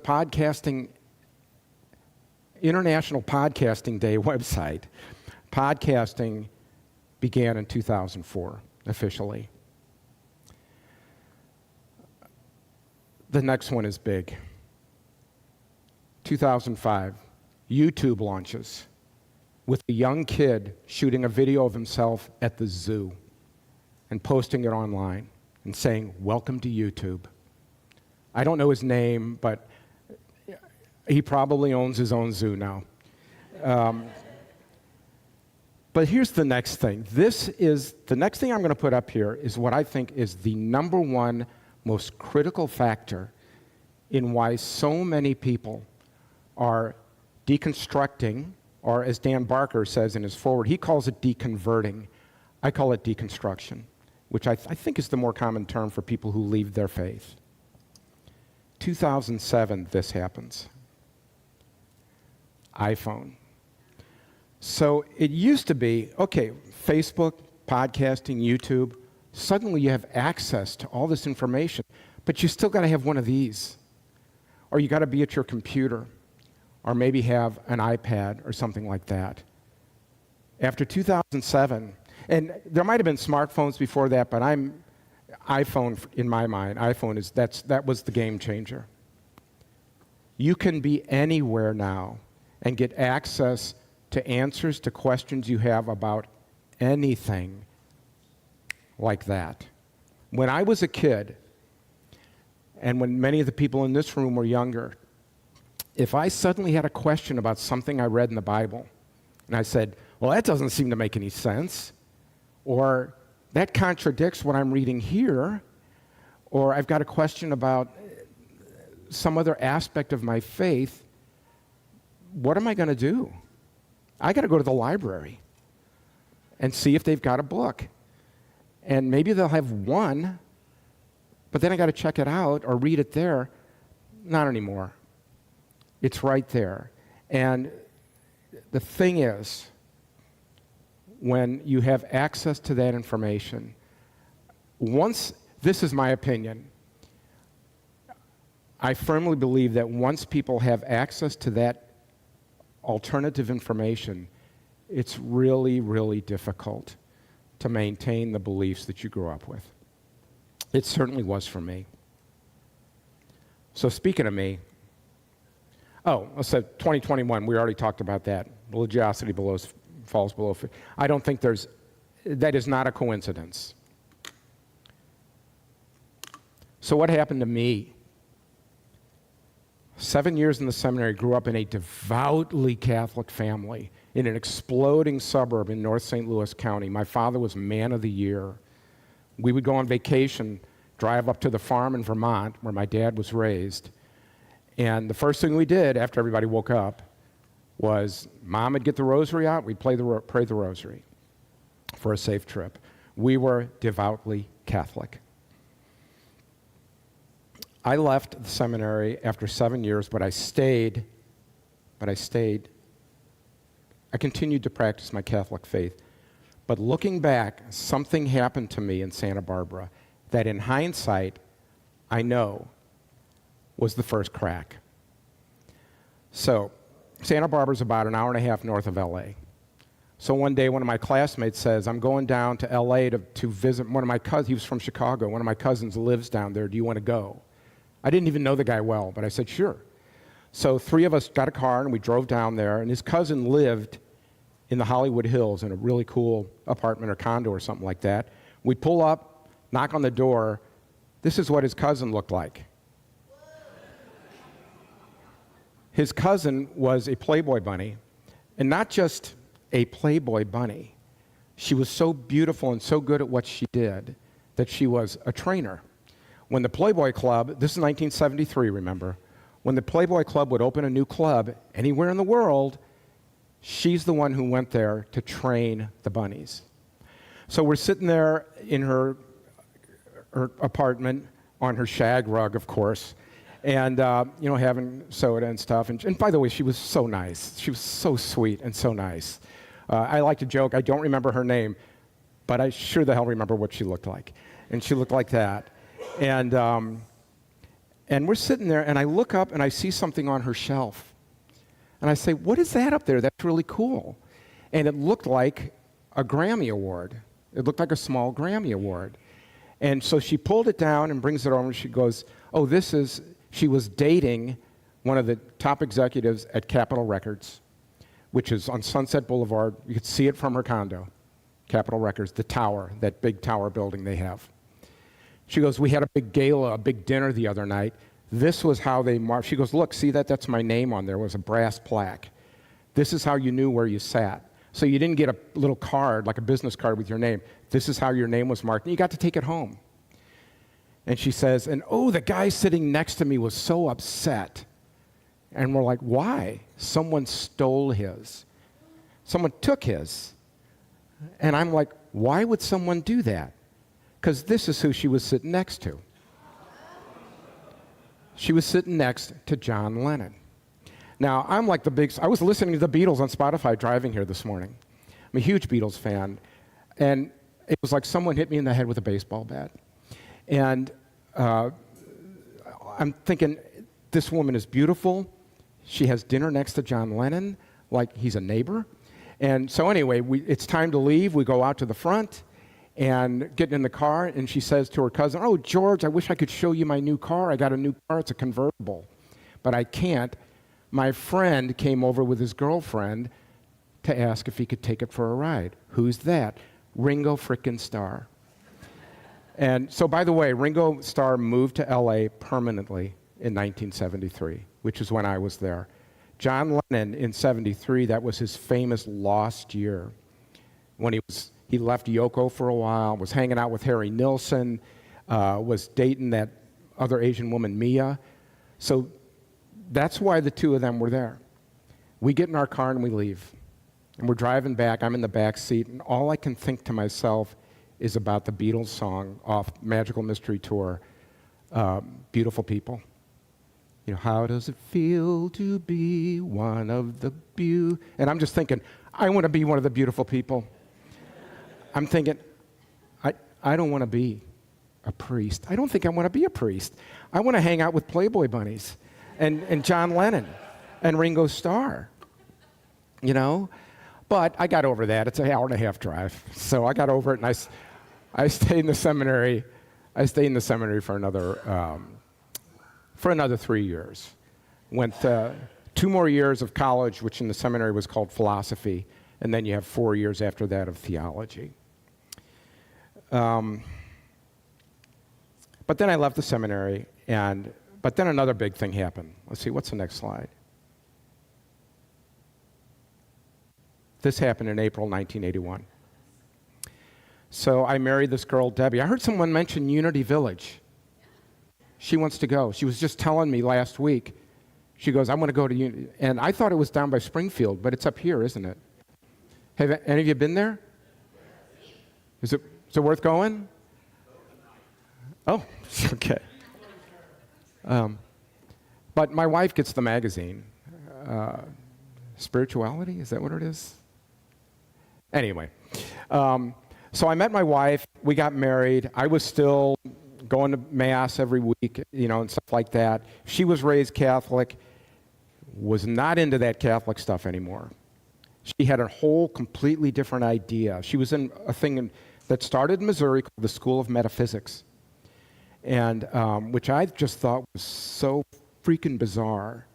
International Podcasting Day website, podcasting began in 2004, officially. The next one is big. 2005, YouTube launches with a young kid shooting a video of himself at the zoo and posting it online and saying, "Welcome to YouTube." I don't know his name, but he probably owns his own zoo now. But here's the next thing. The next thing I'm going to put up here is what I think is the number one most critical factor in why so many people are deconstructing, or as Dan Barker says in his foreword, he calls it deconverting. I call it deconstruction, which I think is the more common term for people who leave their faith. 2007, this happens. iPhone. So it used to be, okay, Facebook, podcasting, YouTube, suddenly you have access to all this information, but you still got to have one of these. Or you got to be at your computer, or maybe have an iPad or something like that. After 2007, and there might have been smartphones before that, but iPhone, in my mind, that was the game changer. You can be anywhere now and get access to answers to questions you have about anything like that. When I was a kid, and when many of the people in this room were younger, if I suddenly had a question about something I read in the Bible, and I said, "Well, that doesn't seem to make any sense," or "That contradicts what I'm reading here," or "I've got a question about some other aspect of my faith," what am I going to do? I got to go to the library and see if they've got a book. And maybe they'll have one, but then I got to check it out or read it there. Not anymore. It's right there. And the thing is, when you have access to that information, this is my opinion, I firmly believe that once people have access to that alternative information, it's really, really difficult to maintain the beliefs that you grew up with. It certainly was for me. So speaking of me, let's say 2021, we already talked about that. Religiosity falls below. I don't think that is not a coincidence. So what happened to me? 7 years in the seminary, grew up in a devoutly Catholic family in an exploding suburb in North St. Louis County. My father was man of the year. We would go on vacation, drive up to the farm in Vermont where my dad was raised. And the first thing we did after everybody woke up was Mom would get the rosary out, we'd pray the rosary for a safe trip. We were devoutly Catholic. I left the seminary after 7 years, but I stayed. I continued to practice my Catholic faith. But looking back, something happened to me in Santa Barbara that in hindsight, I know was the first crack. So, Santa Barbara's about an hour and a half north of LA. So one day, one of my classmates says, I'm going down to L.A. to visit one of my cousins. He was from Chicago. One of my cousins lives down there. Do you want to go? I didn't even know the guy well, but I said, sure. So 3 of us got a car, and we drove down there, and his cousin lived in the Hollywood Hills in a really cool apartment or condo or something like that. We pull up, knock on the door. This is what his cousin looked like. His cousin was a Playboy bunny, and not just a Playboy bunny. She was so beautiful and so good at what she did that she was a trainer. When the Playboy Club, this is 1973, remember, when the Playboy Club would open a new club anywhere in the world, she's the one who went there to train the bunnies. So we're sitting there in her apartment on her shag rug, of course, and having soda and stuff. And by the way, she was so nice. She was so sweet and so nice. I like to joke, I don't remember her name, but I sure the hell remember what she looked like. And she looked like that. And we're sitting there, and I look up, and I see something on her shelf. And I say, what is that up there? That's really cool. And it looked like a Grammy Award. It looked like a small Grammy Award. And so she pulled it down and brings it over, and she goes, she was dating one of the top executives at Capitol Records, which is on Sunset Boulevard. You could see it from her condo, Capitol Records, the tower, that big tower building they have. She goes, we had a big gala, a big dinner the other night. This was how they marked. She goes, look, see that? That's my name on there. It was a brass plaque. This is how you knew where you sat. So you didn't get a little card, like a business card with your name. This is how your name was marked. And you got to take it home. And she says, the guy sitting next to me was so upset. And we're like, why? Someone stole his. Someone took his. And I'm like, why would someone do that? Because this is who she was sitting next to. She was sitting next to John Lennon. Now, I was listening to the Beatles on Spotify driving here this morning. I'm a huge Beatles fan. And it was like someone hit me in the head with a baseball bat. And I'm thinking, this woman is beautiful. She has dinner next to John Lennon, like he's a neighbor. And so anyway, it's time to leave. We go out to the front and get in the car, and she says to her cousin, oh, George, I wish I could show you my new car. I got a new car. It's a convertible. But I can't. My friend came over with his girlfriend to ask if he could take it for a ride. Who's that? Ringo frickin' Starr. And so, by the way, Ringo Starr moved to L.A. permanently in 1973, which is when I was there. John Lennon in 73, that was his famous lost year, when he left Yoko for a while, was hanging out with Harry Nilsson, was dating that other Asian woman, Mia. So that's why the two of them were there. We get in our car and we leave. And we're driving back. I'm in the back seat, and all I can think to myself is about the Beatles song off Magical Mystery Tour, Beautiful People. You know, how does it feel to be one of the And I'm just thinking, I want to be one of the beautiful people. I'm thinking, I don't want to be a priest. I don't think I want to be a priest. I want to hang out with Playboy bunnies and John Lennon and Ringo Starr, you know? But I got over that. It's an hour and a half drive. So I got over it, and I stayed in the seminary. I stayed in the seminary for another 3 years. Went 2 more years of college, which in the seminary was called philosophy, and then you have 4 years after that of theology. But then I left the seminary, but then another big thing happened. Let's see, what's the next slide? This happened in April 1981. So I married this girl, Debbie. I heard someone mention Unity Village. She wants to go. She was just telling me last week. She goes, I want to go to Unity. And I thought it was down by Springfield, but it's up here, isn't it? Have any of you been there? Is it worth going? Oh, okay. But my wife gets the magazine. Spirituality, is that what it is? Anyway, so I met my wife. We got married. I was still going to Mass every week, and stuff like that. She was raised Catholic, was not into that Catholic stuff anymore. She had a whole completely different idea. She was in a thing that started in Missouri called the School of Metaphysics, and which I just thought was so freaking bizarre.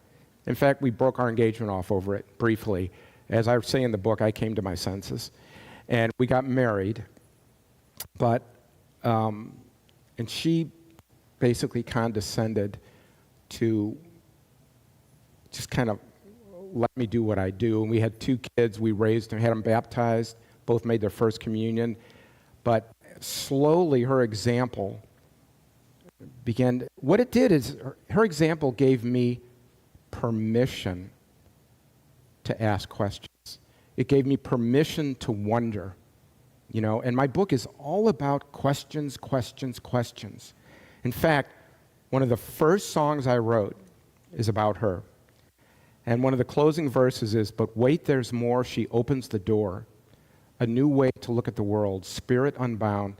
In fact, we broke our engagement off over it briefly. As I say in the book, I came to my senses. And we got married, but, and she basically condescended to just kind of let me do what I do. And we had 2 kids. We raised them, had them baptized, both made their first communion. But slowly her example began, what it did is her example gave me permission to ask questions. It gave me permission to wonder, you know, and my book is all about questions, questions, questions. In fact, one of the first songs I wrote is about her. And one of the closing verses is, "But wait, there's more, she opens the door. A new way to look at the world, spirit unbound,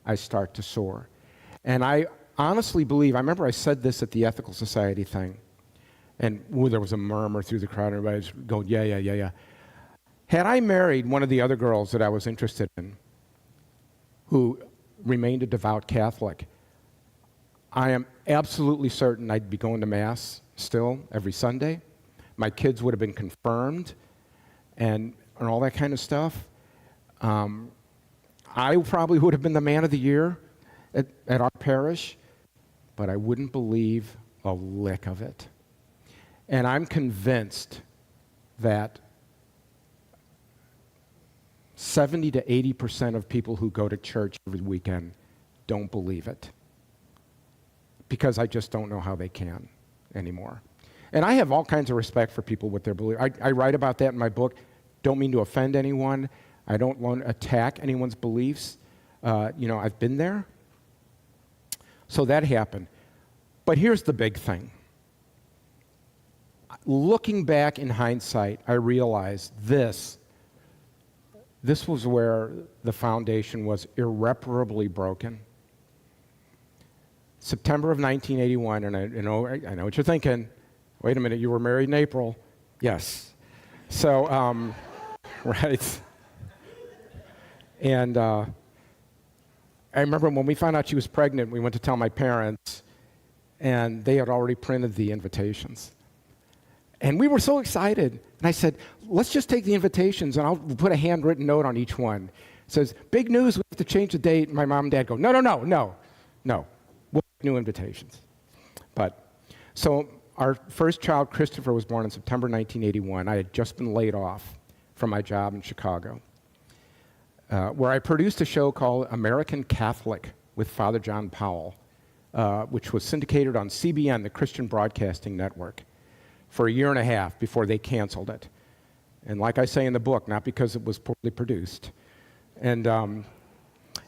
I start to soar." And I honestly believe, I remember I said this at the Ethical Society thing, and there was a murmur through the crowd, and everybody was going, yeah. Had I married one of the other girls that I was interested in, who remained a devout Catholic, I am absolutely certain I'd be going to Mass still every Sunday. My kids would have been confirmed and all that kind of stuff. I probably would have been the man of the year at our parish, but I wouldn't believe a lick of it. And I'm convinced that 70 to 80% of people who go to church every weekend don't believe it, because I just don't know how they can anymore. And I have all kinds of respect for people with their belief. I write about that in my book. Don't mean to offend anyone. I don't want to attack anyone's beliefs. I've been there. So that happened. But here's the big thing. Looking back in hindsight, I realized this was where the foundation was irreparably broken. September of 1981, and I know what you're thinking. Wait a minute, you were married in April. Yes. So, right. And I remember when we found out she was pregnant, we went to tell my parents, and they had already printed the invitations. And we were so excited. And I said, let's just take the invitations, and I'll put a handwritten note on each one. It says, big news, we have to change the date. And my mom and dad go, no. We'll make new invitations. So our first child, Christopher, was born in September 1981. I had just been laid off from my job in Chicago, where I produced a show called American Catholic with Father John Powell, which was syndicated on CBN, the Christian Broadcasting Network, for a year and a half before they canceled it. And like I say in the book, not because it was poorly produced. And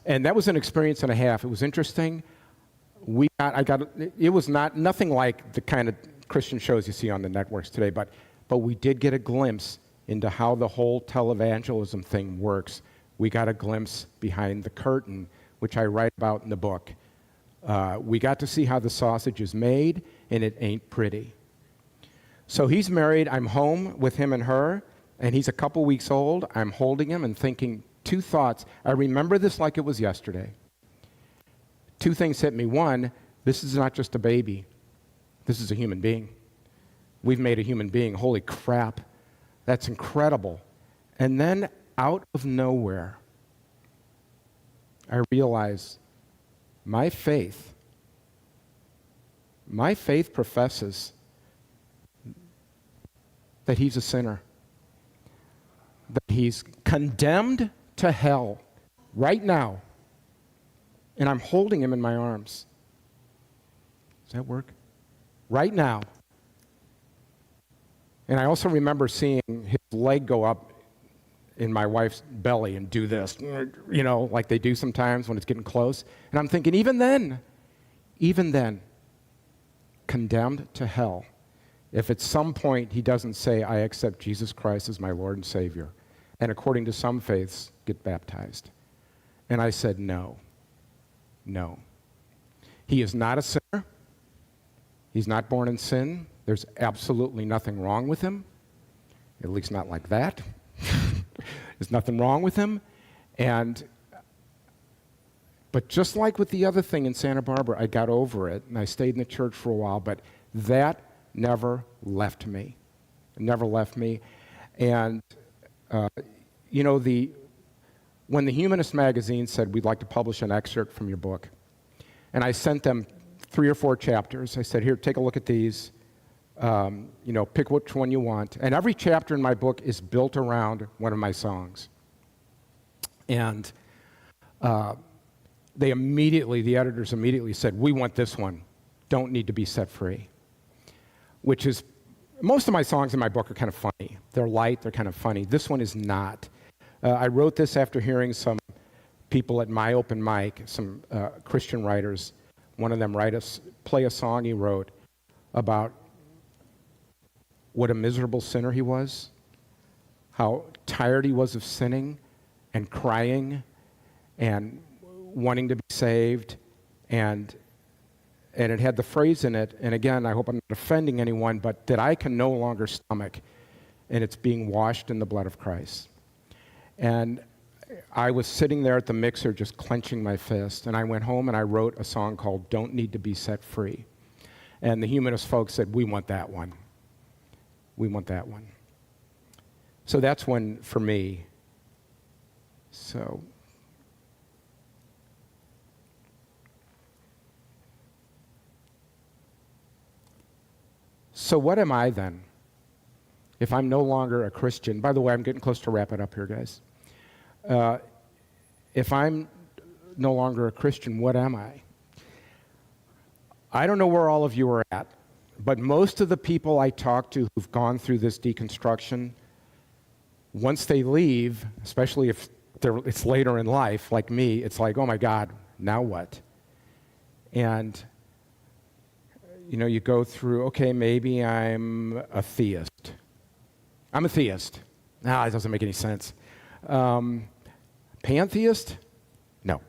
that was an experience and a half. It was interesting. It was nothing like the kind of Christian shows you see on the networks today, but we did get a glimpse into how the whole televangelism thing works. We got a glimpse behind the curtain, which I write about in the book. We got to see how the sausage is made, and it ain't pretty. So he's married. I'm home with him and her, and he's a couple weeks old. I'm holding him and thinking 2 thoughts. I remember this like it was yesterday. 2 things hit me. One, this is not just a baby. This is a human being. We've made a human being. Holy crap. That's incredible. And then out of nowhere, I realized my faith professes that he's a sinner, that he's condemned to hell right now, and I'm holding him in my arms. Does that work? Right now. And I also remember seeing his leg go up in my wife's belly and do this, like they do sometimes when it's getting close. And I'm thinking, even then, condemned to hell, if at some point he doesn't say, I accept Jesus Christ as my Lord and Savior, and according to some faiths, get baptized. And I said, no. He is not a sinner. He's not born in sin. There's absolutely nothing wrong with him, at least not like that. There's nothing wrong with him. But just like with the other thing in Santa Barbara, I got over it, and I stayed in the church for a while, but that never left me. It never left me. And, when the Humanist magazine said, we'd like to publish an excerpt from your book, and I sent them 3 or 4 chapters. I said, here, take a look at these. Pick which one you want. And every chapter in my book is built around one of my songs. And the editors immediately said, we want this one. Don't need to be set free. Which is, most of my songs in my book are kind of funny. They're light, they're kind of funny. This one is not. I wrote this after hearing some people at my open mic, some Christian writers, one of them play a song he wrote about what a miserable sinner he was, how tired he was of sinning and crying and wanting to be saved, and it had the phrase in it, and again, I hope I'm not offending anyone, but that I can no longer stomach, and it's being washed in the blood of Christ. And I was sitting there at the mixer just clenching my fist, and I went home and I wrote a song called Don't Need to Be Set Free. And the Humanist folks said, we want that one. We want that one. So that's one for me. So what am I then? If I'm no longer a Christian, by the way, I'm getting close to wrap it up here, guys. If I'm no longer a Christian, what am I? I don't know where all of you are at, but most of the people I talk to who've gone through this deconstruction, once they leave, especially if it's later in life, like me, it's like, oh my God, now what? And you go through, okay, maybe I'm a theist. I'm a theist. It doesn't make any sense. Pantheist? No.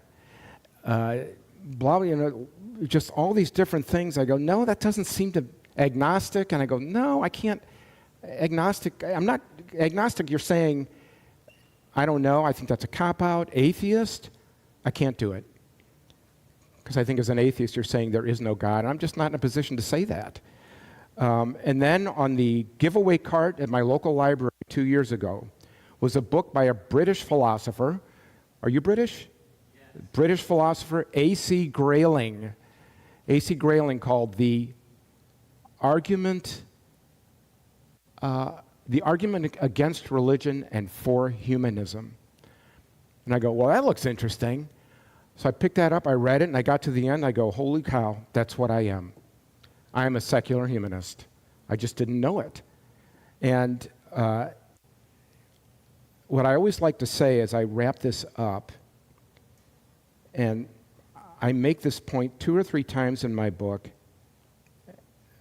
Just all these different things. I go, no, that doesn't seem to, agnostic, and I go, no, I can't, agnostic, I'm not, agnostic, you're saying, I don't know, I think that's a cop-out. Atheist? I can't do it. Because I think as an atheist, you're saying there is no God, and I'm just not in a position to say that. And then on the giveaway cart at my local library 2 years ago was a book by a British philosopher. Are you British? Yes. British philosopher A.C. Grayling. A.C. Grayling, called The Argument Against Religion and for Humanism. And I go, well, that looks interesting. So I picked that up, I read it, and I got to the end, I go, holy cow, that's what I am. I am a secular humanist. I just didn't know it. And what I always like to say as I wrap this up, and I make this point 2 or 3 times in my book,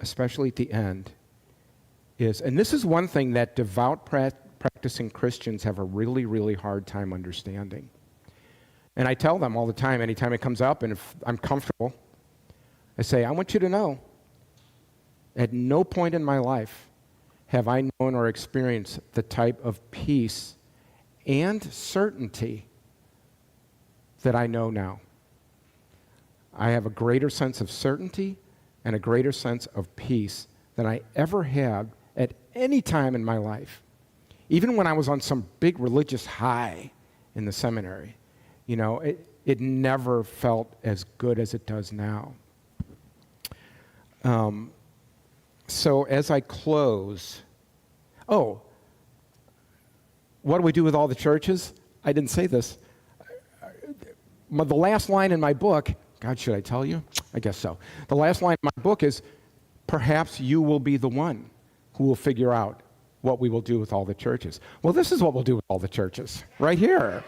especially at the end, is, and this is one thing that devout practicing Christians have a really, really hard time understanding. And I tell them all the time, anytime it comes up, and if I'm comfortable, I say, I want you to know, at no point in my life have I known or experienced the type of peace and certainty that I know now. I have a greater sense of certainty and a greater sense of peace than I ever had at any time in my life. Even when I was on some big religious high in the seminary, it never felt as good as it does now. So as I close, what do we do with all the churches? I didn't say this. The last line in my book, God, should I tell you? I guess so. The last line in my book is, perhaps you will be the one who will figure out what we will do with all the churches. Well, this is what we'll do with all the churches, right here,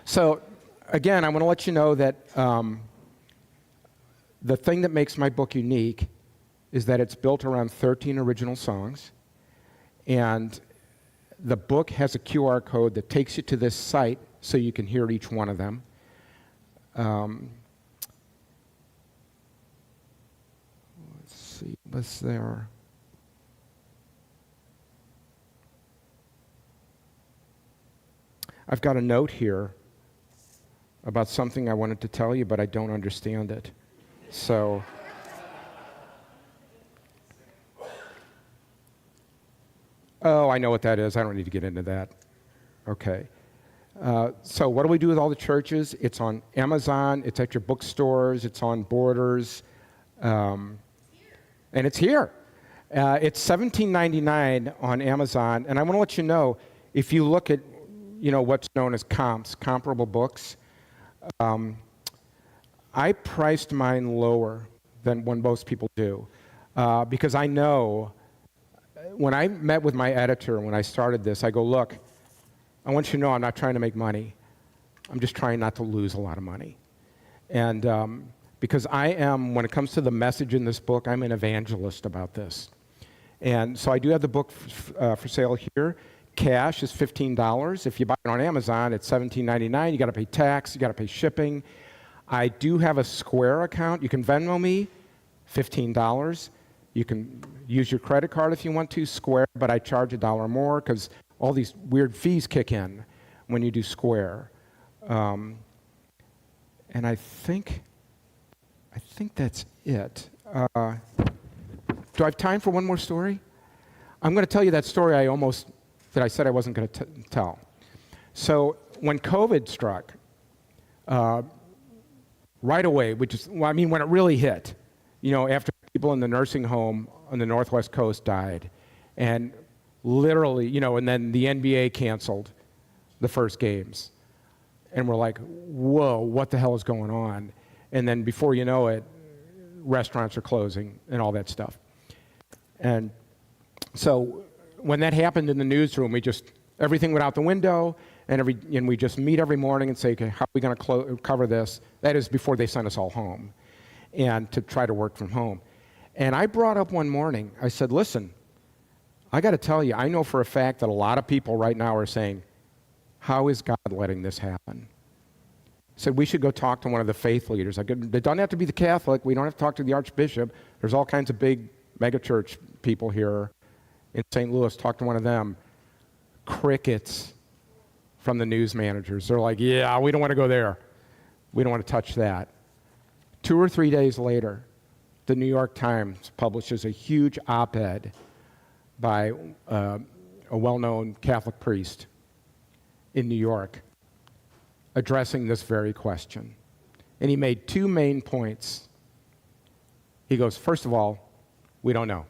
So, again, I want to let you know that the thing that makes my book unique is that it's built around 13 original songs, and the book has a QR code that takes you to this site so you can hear each one of them. Let's see, what's there? I've got a note here about something I wanted to tell you, but I don't understand it. So, oh, I know what that is. I don't need to get into that. Okay. So what do we do with all the churches? It's on Amazon. It's at your bookstores. It's on Borders. And it's here. It's $17.99 on Amazon. And I want to let you know, if you look at, what's known as comps, comparable books, I priced mine lower than what most people do. Because I know, when I met with my editor when I started this, I go, look, I want you to know I'm not trying to make money. I'm just trying not to lose a lot of money. And because I am, when it comes to the message in this book, I'm an evangelist about this. And so I do have the book for sale here. Cash is $15. If you buy it on Amazon, it's $17.99. You got to pay tax. You got to pay shipping. I do have a Square account. You can Venmo me, $15. You can use your credit card if you want to, Square, but I charge $1 more because all these weird fees kick in when you do Square. And I think that's it. Do I have time for one more story? I'm going to tell you that story that I said I wasn't going to tell. So when COVID struck, right away, when it really hit, after people in the nursing home on the Northwest Coast died, and literally, and then the NBA canceled the first games. And we're like, whoa, what the hell is going on? And then before you know it, restaurants are closing and all that stuff. And so when that happened in the newsroom, everything went out the window, and we just meet every morning and say, okay, how are we going to cover this? That is before they sent us all home, and to try to work from home. And I brought up one morning, I said, listen, I got to tell you, I know for a fact that a lot of people right now are saying, how is God letting this happen? I said, we should go talk to one of the faith leaders. They don't have to be the Catholic. We don't have to talk to the Archbishop. There's all kinds of big megachurch people here in St. Louis. Talk to one of them. Crickets from the news managers. They're like, yeah, we don't want to go there. We don't want to touch that. 2 or 3 days later, the New York Times publishes a huge op-ed by a well-known Catholic priest in New York addressing this very question. And he made 2 main points. He goes, first of all, we don't know.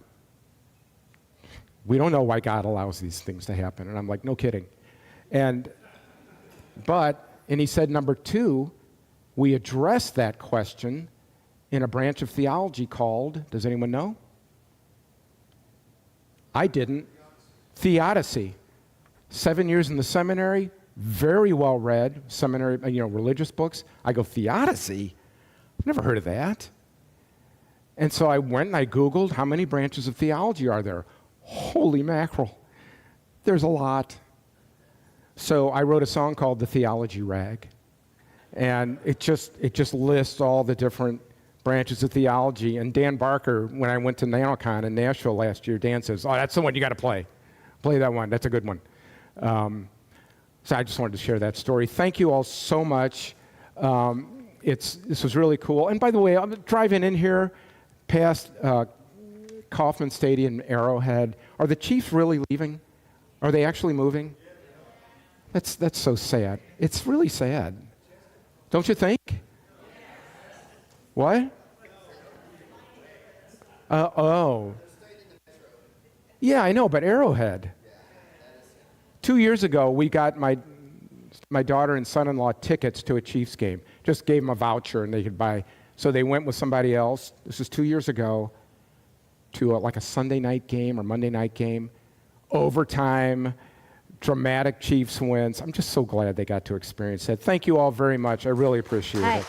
We don't know why God allows these things to happen. And I'm like, no kidding. And he said, number 2, we address that question in a branch of theology called, does anyone know? I didn't. Theodicy. 7 years in the seminary, very well read, seminary, religious books. I go, theodicy? I've never heard of that. And so I went and I Googled how many branches of theology are there. Holy mackerel. There's a lot. So I wrote a song called The Theology Rag. And it just lists all the different branches of theology. And Dan Barker, when I went to NanoCon in Nashville last year, Dan says, oh, that's the one you got to play. Play that one. That's a good one. So I just wanted to share that story. Thank you all so much. This was really cool. And by the way, I'm driving in here past Kauffman Stadium, Arrowhead. Are the Chiefs really leaving? Are they actually moving? That's so sad. It's really sad. Don't you think? What? Oh. Yeah, I know, but Arrowhead. 2 years ago, we got my daughter and son-in-law tickets to a Chiefs game. Just gave them a voucher and they could buy. So they went with somebody else. This was 2 years ago to like a Sunday night game or Monday night game. Overtime, dramatic Chiefs wins. I'm just so glad they got to experience that. Thank you all very much. I really appreciate it.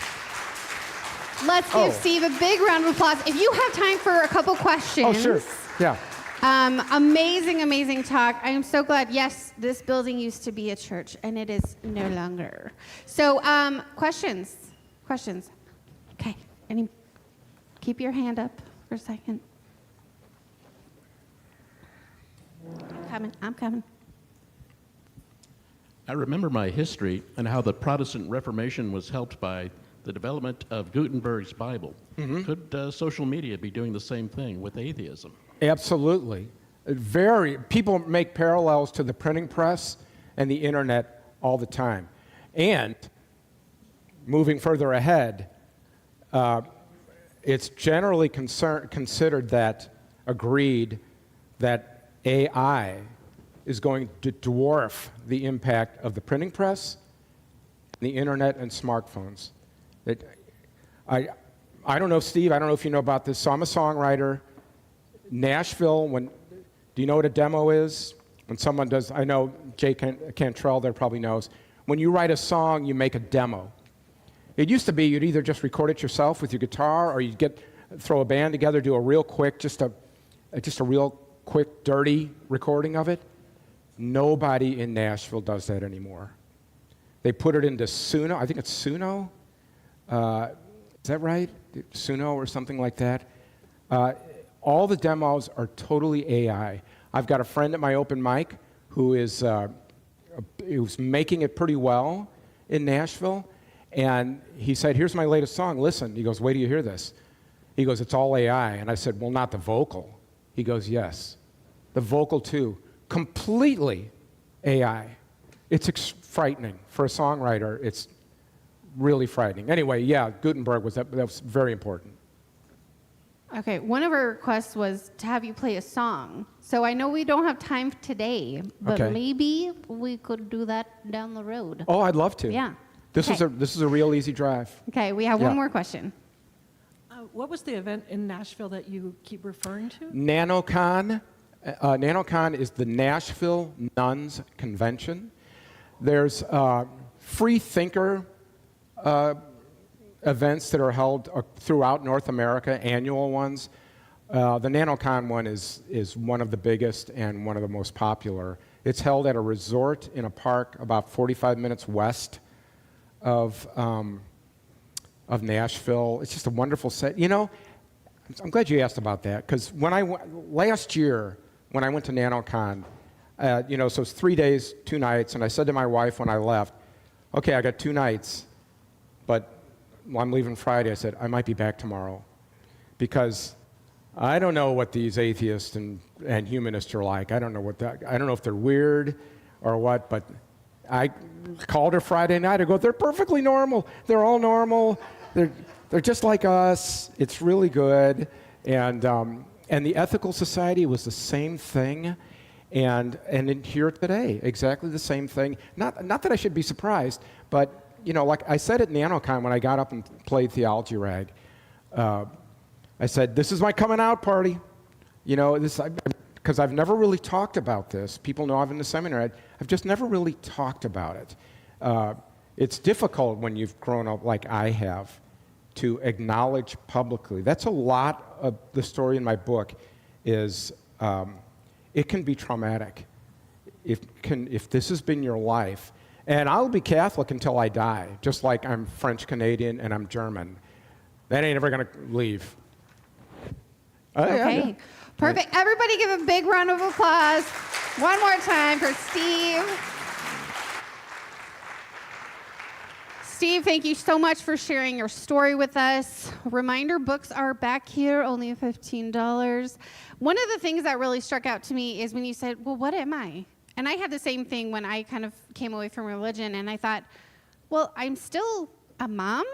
Let's give Steve a big round of applause. If you have time for a couple questions. Oh, sure. Yeah. Amazing, amazing talk. I am so glad. Yes, this building used to be a church, and it is no longer. So, questions? Okay. Keep your hand up for a second. I'm coming. I remember my history and how the Protestant Reformation was helped by the development of Gutenberg's Bible. Could social media be doing the same thing with atheism? Absolutely. People make parallels to the printing press and the internet all the time. And moving further ahead, it's generally agreed that AI is going to dwarf the impact of the printing press, the internet, and smartphones. I don't know, Steve, I don't know if you know about this. So I'm a songwriter. Nashville, do you know what a demo is? When someone does, I know JJ Cantrell there probably knows. When you write a song, you make a demo. It used to be you'd either just record it yourself with your guitar, or you'd throw a band together, do a real quick, just a real quick, dirty recording of it. Nobody in Nashville does that anymore. They put it into Suno. I think it's Suno. Is that right? Suno or something like that. All the demos are totally AI. I've got a friend at my open mic who's making it pretty well in Nashville, and he said, "Here's my latest song. Listen." He goes, "Wait till you hear this." He goes, "It's all AI." And I said, "Well, not the vocal." He goes, "Yes, the vocal too, completely AI." It's frightening for a songwriter. It's really frightening. Anyway, yeah, Gutenberg that was very important. Okay, one of our requests was to have you play a song. So I know we don't have time today, but Okay. maybe we could do that down the road. Oh, I'd love to. Yeah. This Okay. is a real easy drive. Okay, we have Yeah. one more question. What was the event in Nashville that you keep referring to? NanoCon. NanoCon is the Nashville Nuns Convention. There's free thinker events that are held throughout North America, annual ones. The NanoCon one is one of the biggest and one of the most popular. It's held at a resort in a park about 45 minutes west of Nashville. It's just a wonderful set. You know, I'm glad you asked about that, because last year when I went to NanoCon, so it's 3 days, 2 nights, and I said to my wife when I left, "Okay, I got 2 nights, but I'm leaving Friday." I said, "I might be back tomorrow," because I don't know what these atheists and humanists are like. I don't know if they're weird or what, but I called her Friday night. I go, "They're perfectly normal. They're all normal. They're just like us. It's really good." And the Ethical Society was the same thing, and in here today, exactly the same thing. Not that I should be surprised, but like I said at NanoCon when I got up and played Theology Rag, I said, "This is my coming out party." Because I've never really talked about this. People know I've been to seminary. I've just never really talked about it. It's difficult when you've grown up like I have to acknowledge publicly. That's a lot of the story in my book is it can be traumatic if this has been your life. And I'll be Catholic until I die, just like I'm French Canadian and I'm German. That ain't ever going to leave. Okay, perfect. Everybody give a big round of applause one more time for Steve. Steve, thank you so much for sharing your story with us. Reminder, books are back here, only $15. One of the things that really struck out to me is when you said, "Well, what am I?" And I had the same thing when I kind of came away from religion, and I thought, well, I'm still a mom.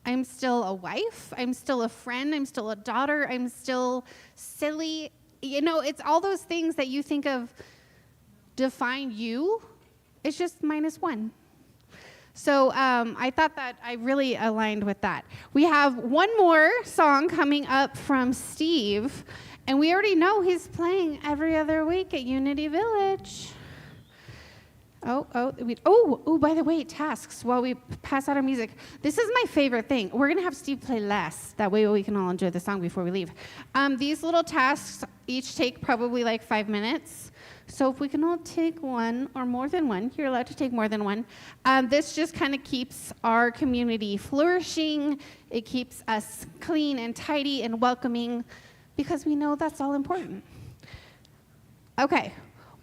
I'm still a wife. I'm still a friend. I'm still a daughter. I'm still silly. It's all those things that you think of define you. It's just -1. So I thought that I really aligned with that. We have one more song coming up from Steve, and we already know he's playing every other week at Unity Village. By the way, tasks while we pass out our music. This is my favorite thing. We're going to have Steve play less. That way we can all enjoy the song before we leave. These little tasks each take probably like 5 minutes. So if we can all take one or more than one, you're allowed to take more than one. This just kind of keeps our community flourishing. It keeps us clean and tidy and welcoming because we know that's all important. Okay.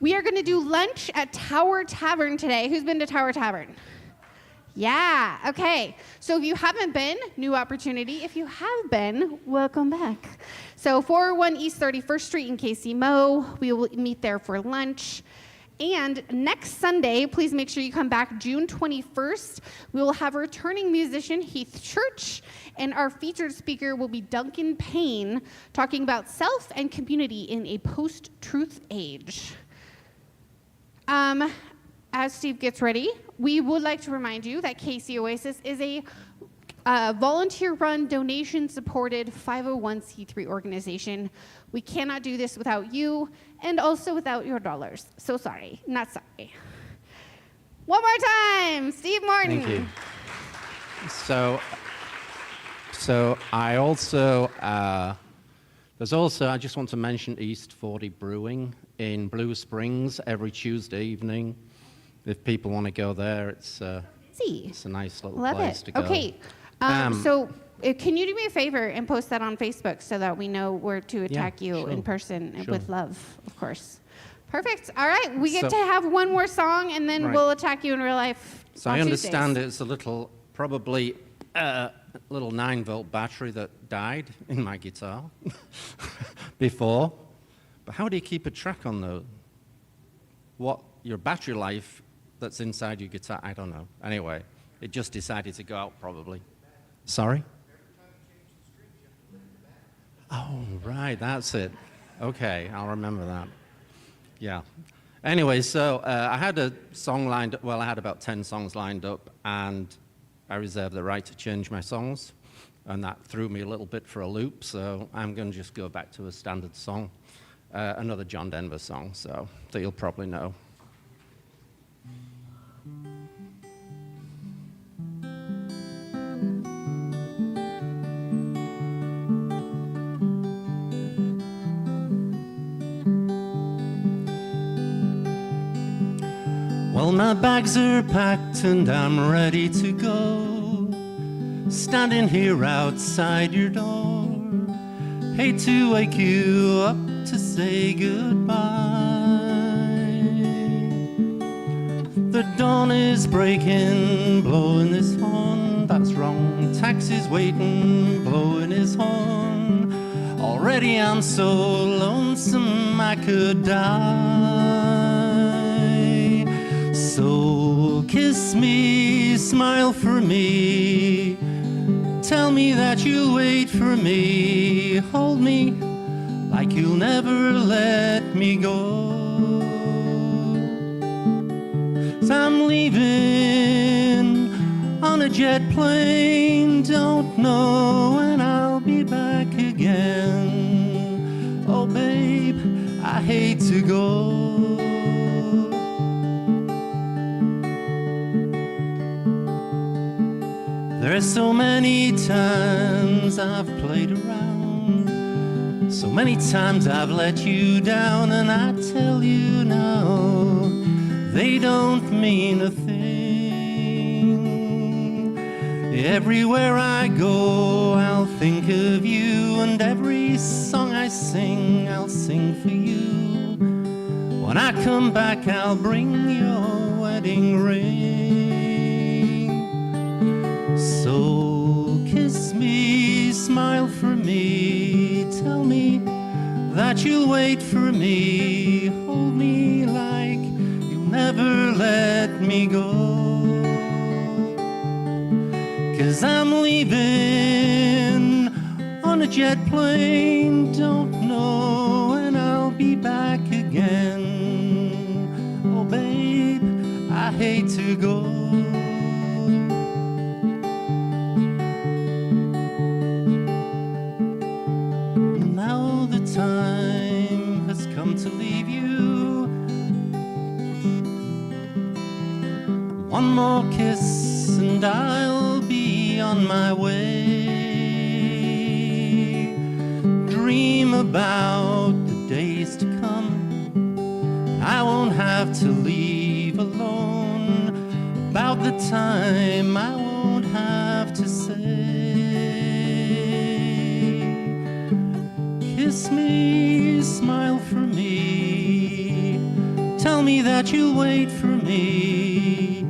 We are going to do lunch at Tower Tavern today. Who's been to Tower Tavern? Yeah, okay. So if you haven't been, new opportunity. If you have been, welcome back. So 401 East 31st Street in KC-Mo. We will meet there for lunch. And next Sunday, please make sure you come back June 21st. We will have returning musician Heath Church, and our featured speaker will be Duncan Payne, talking about self and community in a post-truth age. As Steve gets ready, we would like to remind you that KC Oasis is a volunteer-run, donation-supported 501c3 organization. We cannot do this without you and also without your dollars. So sorry, not sorry. One more time, Steve Morton. Thank you. So I also, I just want to mention East 40 Brewing in Blue Springs every Tuesday evening. If people want to go there, it's a nice little place to go. Okay. Can you do me a favor and post that on Facebook so that we know where to attack you in person and with love, of course. Perfect. All right. We get to have one more song, and then we'll attack you in real life. So I understand it's a little, probably a little 9-volt battery that died in my guitar before. But how do you keep a track on what your battery life that's inside your guitar? I don't know. Anyway, it just decided to go out probably. Sorry? Oh, right, that's it. Okay, I'll remember that. Yeah. Anyway, so I had a song lined up. Well, I had about 10 songs lined up, and I reserved the right to change my songs, and that threw me a little bit for a loop, so I'm going to just go back to a standard song, another John Denver song, so that you'll probably know. Well, my bags are packed and I'm ready to go. Standing here outside your door. Hate to wake you up to say goodbye. The dawn is breaking, blowing his horn. That's wrong, taxi's waiting, blowing his horn. Already I'm so lonesome I could die. So kiss me, smile for me, tell me that you'll wait for me, hold me like you'll never let me go. 'Cause I'm leaving on a jet plane, don't know when I'll be back again. Oh babe, I hate to go. There's so many times I've played around, so many times I've let you down, and I tell you now, they don't mean a thing. Everywhere I go, I'll think of you, and every song I sing, I'll sing for you. When I come back, I'll bring your wedding ring. So kiss me, smile for me, tell me that you'll wait for me, hold me like you'll never let me go. 'Cause I'm leaving on a jet plane, don't know when I'll be back again. Oh babe, I hate to go. Time has come to leave you. One more kiss and I'll be on my way. Dream about the days to come. I won't have to leave alone. About the time I won't have to say. Kiss me, smile for me, me that you'll wait for me.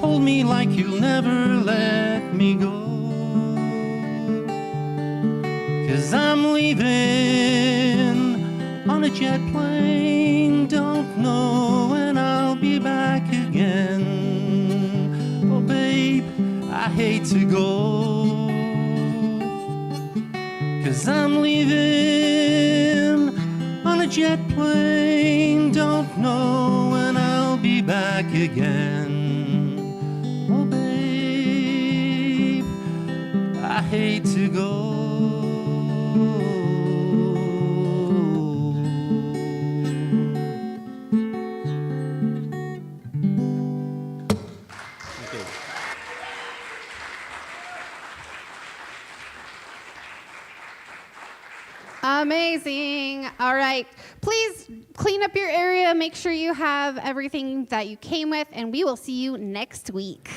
Hold me like you'll never let me go. 'Cause I'm leaving on a jet plane. Don't know when I'll be back again. Oh, babe, I hate to go. 'Cause I'm leaving on a jet plane. Don't know when I'll be back again. Oh, babe, I hate to go. Amazing. All right. Please clean up your area. Make sure you have everything that you came with, and we will see you next week.